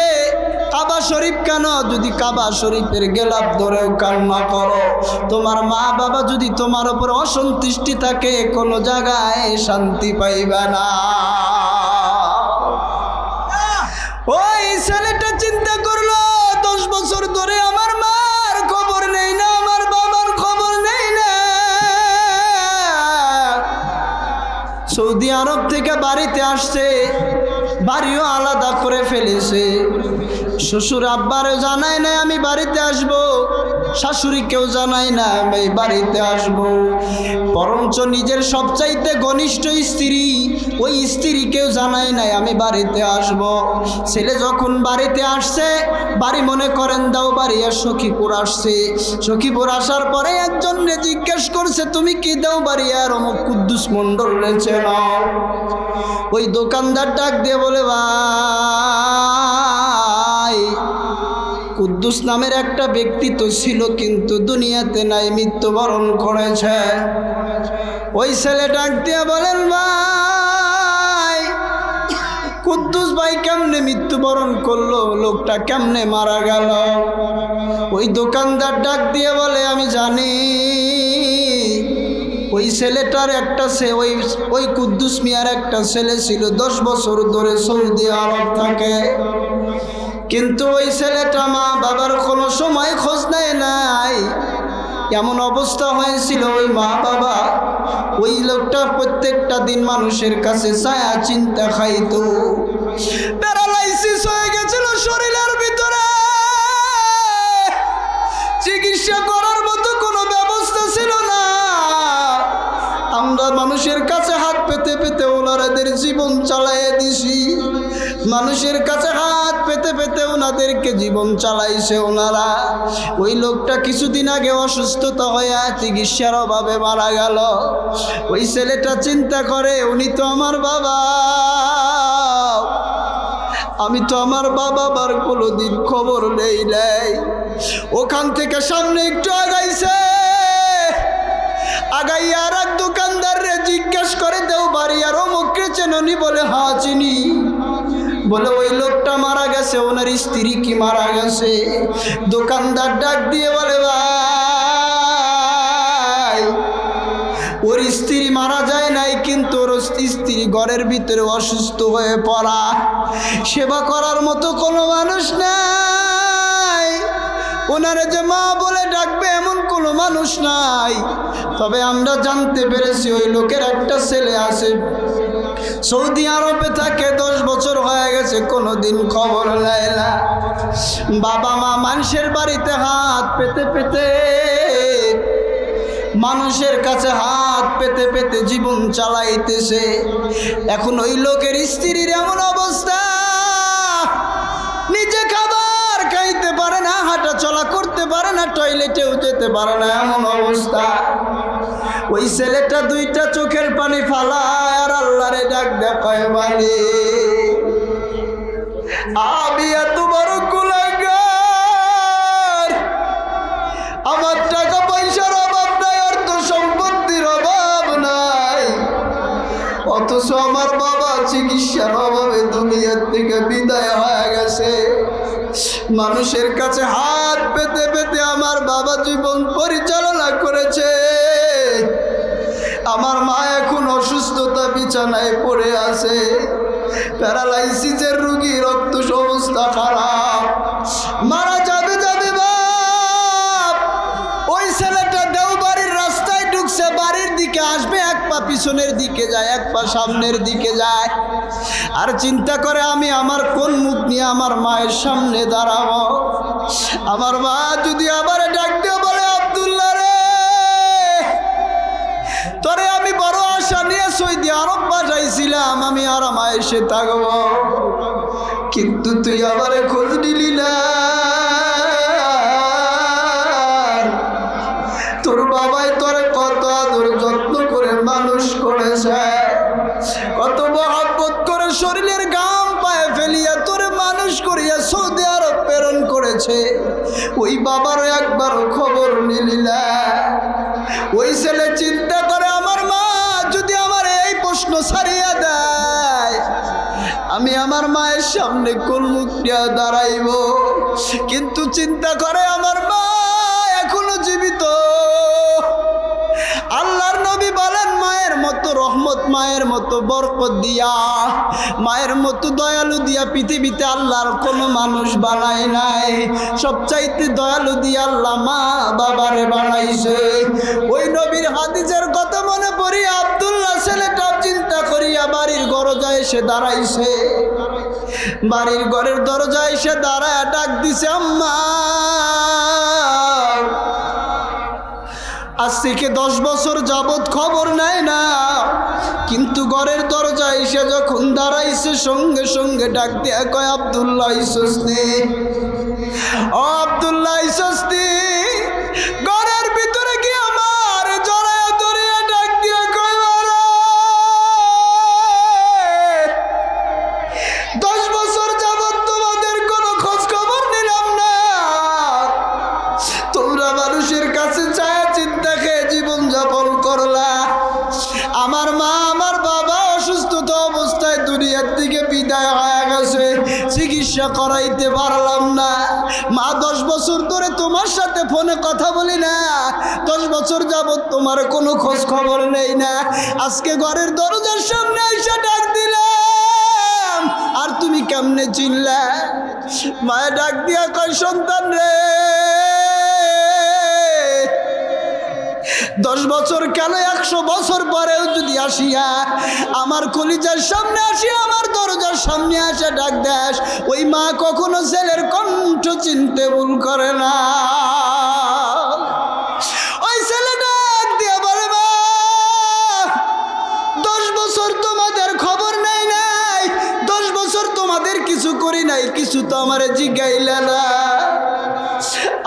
কাবা শরীফ কেন? যদি কাবা শরীফের গেলাপ ধরেও কান্না করো, তোমার মা বাবা যদি তোমার উপর অসন্তুষ্টি থাকে, কোনো জায়গায় শান্তি পাইবে না। ওই ছেলেটা চিন্তা করলো, 10 বছর ধরে আমার মার খবর নেই না, আমার বাবার খবর নেই না। সৌদি আরব থেকে বাড়িতে আসছে, বাড়িও আলাদা করে ফেলেছে। শ্বশুর আব্বারে জানায় না আমি বাড়িতে আসব, শাশুড়িকেও জানায় না আমি বাড়িতে আসব, বরঞ্চ নিজের সবচাইতে ঘনিষ্ঠ স্ত্রী, ওই স্ত্রীকেও জানায় নাই আমি বাড়িতে আসব। ছেলে যখন বাড়িতে আসছে, বাড়ি মনে করেন দাও বাড়ি, আর সখীপুর আসছে। সখীপুর আসার পরে একজনকে জিজ্ঞেস করছে, তুমি কি দাও বাড়ি আর অমুক কুদ্দুস মণ্ডল রয়েছে না? ওই দোকানদার ডাক দিয়ে বলে, ভাই কুদ্দুস নামের একটা ব্যক্তি তো ছিল, কিন্তু দুনিয়াতে নাই, মৃত্যুবরণ করেছে। ওই ছেলে ডাক দিয়ে বলেন, ভাই কুদ্দুস ভাই কেমনে মৃত্যুবরণ করলো, লোকটা কেমনে মারা গেল। ওই দোকানদার ডাক দিয়ে বলে, আমি জানি ওই ছেলেটার একটা ওই কুদ্দুস মিয়ার একটা ছেলে ছিল 10 বছর ধরে সৌদি আরব থাকে, কিন্তু ওই ছেলেটা মা বাবার কোনো সময় খোঁজ নেয় নাই। এমন অবস্থা হয়েছিল ওই মা বাবা ওই লোকটা প্রত্যেকটা দিন মানুষের কাছে ছায়া চিন্তা খাইতো। প্যারালাইসিস হয়ে গেছিল শরীরের ভিতরে, চিকিৎসা করার মতো কোনো ব্যবস্থা ছিল না। আমরা মানুষের কাছে হাত পেতে পেতে ওনাদের জীবন চালাইয়ে দিছি, মানুষের কাছে হাত পেতে পেতে ওনাদেরকে জীবন চালাইছে ওনারা। ওই লোকটা কিছুদিন আগে অসুস্থতা হয়ে চিকিৎসার অভাবে মারা গেল। ওই ছেলেটা চিন্তা করে, উনি তো আমার বাবা, আমি তো আমার বাবার কোনোদিন খবর নেই নাই। ওখান থেকে সামনে একটু আগাইছে, আগাইয়া আর এক দোকানদাররে জিজ্ঞেস করে, দেও বাড়ি আর অমুককে চেননি? বলে হ্যাঁ চিনি। বলে ওই লোকটা মারা গেছে, ওনার স্ত্রী কি মারা গেছে? দোকানদার ডাক দিয়ে বলে, ভাই ওর স্ত্রী মারা যায় নাই, কিন্তু ওর স্ত্রী ঘরের ভিতরে অসুস্থ হয়ে পড়া, সেবা করার মতো কোনো মানুষ নাই, ওনারে যে মা বলে ডাকবে এমন কোনো মানুষ নাই। তবে আমরা জানতে পেরেছি ওই লোকের একটা ছেলে আছে, সৌদি আরবে থাকে, 10 বছর হয়ে গেছে, কোনোদিন খবর নেয় না। বাবা মা মানুষের বাড়িতে হাত পেতে পেতে, মানুষের কাছে হাত পেতে পেতে জীবন চালাইতেছে। এখন ওই লোকের স্ত্রীর এমন অবস্থা, নিজে খাবার খাইতে পারে না, হাঁটা চলা করতে পারে না, টয়লেটেও যেতে পারে না, এমন অবস্থা। ওই ছেলেটা 2টা চোখের পানি ফালায় আর আল্লাহরে ডাক দেখায়, মানে আমি এত বড় কুলাঙ্গার, আমার টাকা পয়সার অভাব নাই, অর্থ সম্পত্তির অভাব নাই, অথচ আমার বাবা চিকিৎসার অভাবে দুনিয়ার থেকে বিদায় হয়ে গেছে। মানুষের কাছে হাত পেতে পেতে আমার বাবা জীবন পরিচালনা করেছে। আমার মা এখন অসুস্থতা বিছানায় পড়ে আছে, প্যারালাইসিসের রোগী, রক্ত অবস্থা খারাপ, মারা যাবে যাবে বাপ। ওই ছেলেটা দেওবাড়ির রাস্তায় ঢুকছে, বাড়ির দিকে আসবে, এক পা পিছনের দিকে যায়, এক পা সামনের দিকে যায়, আর চিন্তা করে আমি আমার কোন মুখ নিয়ে আমার মায়ের সামনে দাঁড়াবো। আমার মা যদি আবার ডাক দিয়ে বলে, আব্দুল্লাহ রে, তোরে আমি বড় আশা নিয়ে সৌদি আরব পাঠাইছিলাম, আমি আরামে এসে থাকবো, কিন্তু তুই আবার খোঁজ নিলি না। তোর বাবাই তোরে কত আদর যত্ন করে মানুষ করেছে, কত মহব্বত করে শরীরের ঘাম পায়ে ফেলিয়া তোরে মানুষ করিয়া সৌদি আরব প্রেরণ করেছে, ওই বাবার একবারও খবর নিলি না। ওই ছেলে চিন্তা করে, আমার মা যদি আমার এই প্রশ্ন ছাড়িয়া দেয়, আমি আমার মায়ের সামনে কোন মুখ নিয়ে দাঁড়াইব? কিন্তু চিন্তা করে, আমার মা এখনো জীবিত। আল্লাহর নবী বলেন, মায়ের মতো রহমত, মায়ের মতো বরকত দিয়া, মায়ের মতো দয়ালু দিয়া পৃথিবীতে আল্লাহর কোনো মানুষ বানায় নাই। সবচাইতে দয়ালু দিয়া আল্লাহ মা বাবারে বানাইছে। ওই নবীর হাদিসের কথা মনে পড়ি, আব্দুল্লাহ ছেলেটা চিন্তা করিয়া বাড়ির দরজায় এসে দাঁড়াইছে, বাড়ির ঘরের দরজায় এসে দাঁড়ায় ডাক দিছে, আম্মা। আজ থেকে 10 বছর যাবৎ খবর নেয় না, কিন্তু ঘরের দরজায় এসে যখন দাঁড়াইছে, সঙ্গে সঙ্গে ডাক দিয়ে কয়, আব্দুল্লাহ ইসস্তি, ও আব্দুল্লাহ ইসস্তি। ঘরের ভিতরে কি আমার জড়ায়া ধরিয়া ডাক দিয়ে কয়, 10 বছর যাবৎ তোমাদের কোনো খোঁজ খবর নিলাম না, তোমরা মানুষের কাছে ছায়া চিন্তা খেয়ে জীবন যাপন করলা। আমার মা আমার বাবা অসুস্থতা অবস্থায় দুনিয়ার দিকে বিদায় হয়ে গেছে, চিকিৎসা করাইতে পারলাম না। মা 10 বছর ধরে তোমার সাথে ফোনে কথা বলি না, 10 বছর যাবত তোমার কোনো খোঁজ খবর নেই না। আজকে ঘরের দরজার সামনে এসে ডাক দিলাম, আর তুমি কেমনে চিনলা? মায়ে ডাক দিয়া কয়, সন্তান রে, 10 বছর কেন 100 বছর পরেও যদি আসিয়া আমার কলিজার সামনে আসিয়া আমার দরজার সামনে আসে ডাক দেস, ওই মা কখনো ছেলের কণ্ঠ চিনতে ভুল করে না। ওই ছেলে ডাক দিয়া বলে, মা 10 বছর তোমাদের খবর নেই নাই, 10 বছর তোমাদের কিছু করি নাই, কিছু তো আমারে জিগাইলা না,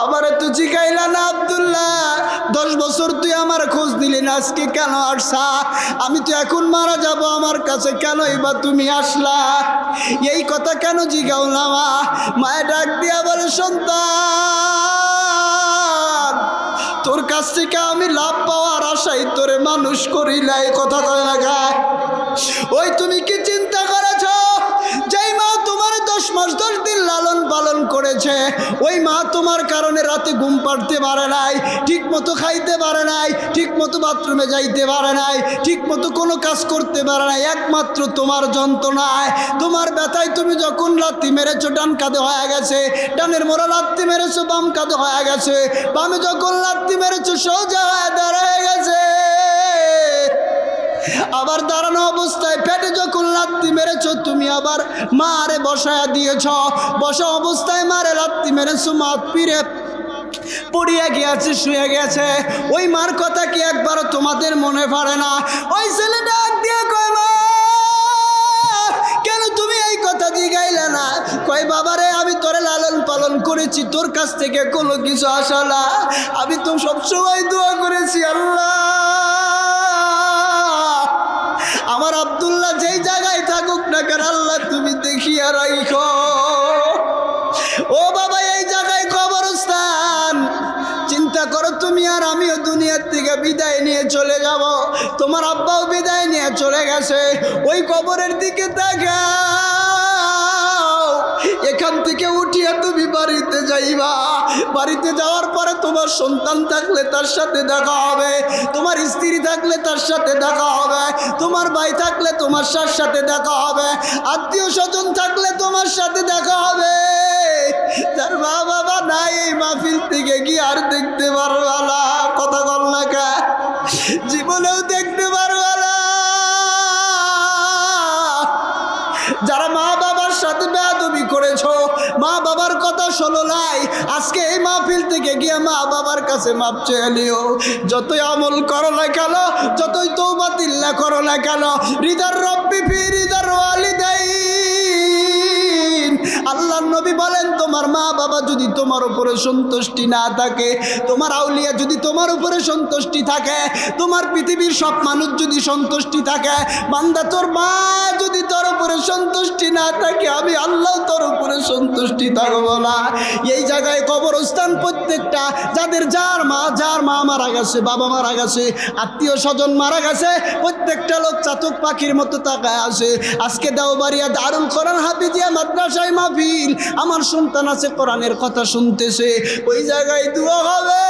আমারে তো জিগাইলা না আব্দুল্লাহ, 10 বছর তুই আমার খোঁজ দিলি না, আজকে কেন আসছা? আমি তো এখন মারা যাব, আমার কাছে কেনই বা তুমি আসলা? এই কথা কেন জিগাও না মা? মায়ের ডাক দিয়া বলে, সন্তান, তোর কাছ থেকে আমি লাভ পাওয়ার আশাই তোরে মানুষ করি নাই, কথা কয় না গায়। ওই তুমি কি চিন্তা করেছ, যেই মা তোমার 10 মাস 10 দিন লালন পালন করেছে, ওই মা তোমার কারণে রাতে ঘুম পাড়তে পারে নাই, ঠিক মতো খাইতে পারে নাই, ঠিক মতো বাথরুমে যাইতে পারে নাই, ঠিক মতো কোনো কাজ করতে পারে নাই, একমাত্র তোমার যন্ত্রণায়, তোমার ব্যথায় তুমি যখন লাথি মেরেছো ডান কাঁধে হয়ে গেছে, ডানের মোড়া লাথি মেরেছো বাম কাঁধে হয়ে গেছে, বামে যখন লাথি মেরেছো সোজা হয়ে দাঁড়ায় গেছে, আবার দাঁড়ানো অবস্থায় পেটে যখন লাথি মেরেছো তুমি আবার মারে বসায়া দিয়েছ, বসা অবস্থায় মারে লাথি মেরেছো, মা পিড়ে পড়িয়া গিয়েছে, শুয়ে গেছে, ওই মার কথা কি একবারও তোমাদের মনে পড়ে না? ওই ছেলে ডাক দিয়ে কয়, মা কেন তুমি এই কথা জিগাইলে না? কয়, বাবারে আমি তোরে লালন পালন করেছি, তোর কাছ থেকে কোনো কিছু আসা না, আমি তো সবসময় দোয়া করেছি, আল্লাহ আমার আব্দুল্লাহ যেই জায়গায় থাকুক না কেন আল্লাহ তুমি দেখিয়া রাখো। ও বাবা, এই জায়গায় কবরস্থান, চিন্তা করো তুমি আর আমিও দুনিয়ার থেকে বিদায় নিয়ে চলে যাব, তোমার আব্বাও বিদায় নিয়ে চলে গেছে, ওই কবরের দিকে তাকাও, এখান থেকে উঠিয়া তুমি বাড়িতে যাইবা, বাড়িতে যাওয়ার পরে তোমার সন্তান থাকলে তার সাথে দেখা হবে, তোমার স্ত্রী থাকলে তার সাথে দেখা হবে, তোমার ভাই থাকলে তোমার সাথে দেখা হবে, আত্মীয় স্বজন থাকলে তোমার সাথে দেখা হবে। তার মা বাবা নাই, এই মাহফিল থেকে কি আর দেখতে পারবা না? কথা বল না কা, জীবনেও দেখতে পারবা না। যারা মা বাবার সাথে বেয়াদবি করেছো, মা বাবার কথা শোনো নাই, আজকে এই মাহফিল থেকে গিয়ে মা বাবার কাছে মাপ চেয়ে নিও। যতই আমল করো না কেন, যতই তওবা তিল্লা করো না কেন, রিদার রব্বি ফি রিদার ওয়ালিদাইন, আল্লাহর নবী বলেন, তোমার মা বাবা যদি তোমার উপরে সন্তুষ্টি না থাকে, তোমার আউলিয়া যদি তোমার উপরে সন্তুষ্টি থাকে, তোমার পৃথিবীর সব মানুষ যদি সন্তুষ্টি থাকে, বান্দা তোর মা যদি তোর উপরে সন্তুষ্টি না থাকে, আমি আল্লাহ তোর উপরে সন্তুষ্টি থাকবো না। এই জায়গায় কবরস্থান প্রত্যেকটা, যার মা মারা গেছে, বাবা মারা গেছে, আত্মীয় স্বজন মারা গেছে, প্রত্যেকটা লোক চাতক পাখির মতো তাকায় আছে। আজকে দেওবাড়িয়া দারুল কোরআন হাফিজিয়া মাদ্রাসায় মাহফিল, আমার সন্তান আছে কোরআনের কথা শুনতেছে, ওই জায়গায় দোয়া হবে।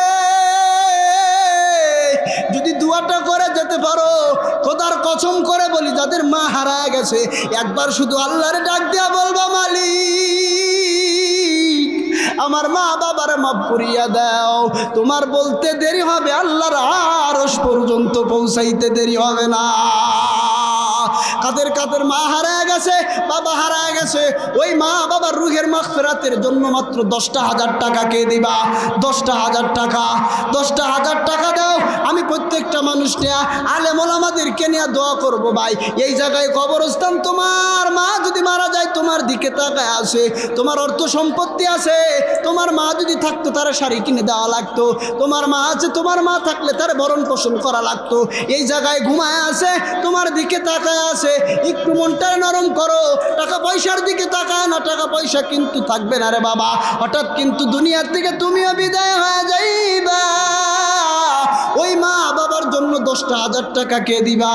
যদি দোয়াটা করে যেতে পারো, খোদার কসম করে বলি, যাদের মা হারায় গেছে, একবার শুধু আল্লাহরে ডাক দিয়া বলবা, মালিক আমার মা বাবার মাফ করিয়া দাও। তোমার বলতে দেরি হবে, আল্লাহর আরশ পর্যন্ত পৌঁছাইতে দেরি হবে না। কাদের মা হারায় গেছে, বাবা হারায় গেছে, ওই মা বাবার রুহের মাগফিরাতের জন্য মাত্র 10,000 টাকা কে দিবা? 10,000 টাকা, 10,000 টাকা দাও। আমি প্রত্যেকটা মানুষ নিয়ে, আলেম ওলামাদেরকে নিয়ে দোয়া করবো। ভাই, এই জায়গায় কবরস্থান, তোমার মা যদি মারা যায়, তোমার দিকে তাকায় আছে, তোমার অর্থ সম্পত্তি আছে, তোমার মা যদি থাকতো তারা শাড়ি কিনে দেওয়া লাগতো, তোমার মা আছে, তোমার মা থাকলে তার ভরণ পোষণ করা লাগতো। এই জায়গায় ঘুমায় আছে, তোমার দিকে তাকায় আছে, একটু মনটা নরম করো। টাকা পয়সার দিকে তাকায় না, টাকা পয়সা কিন্তু থাকবে না রে বাবা, হঠাৎ কিন্তু দুনিয়ার থেকে তুমিও বিদায় হয়ে যাইবা। ওই মা বাবার জন্য 10,000 টাকা কে দিবা?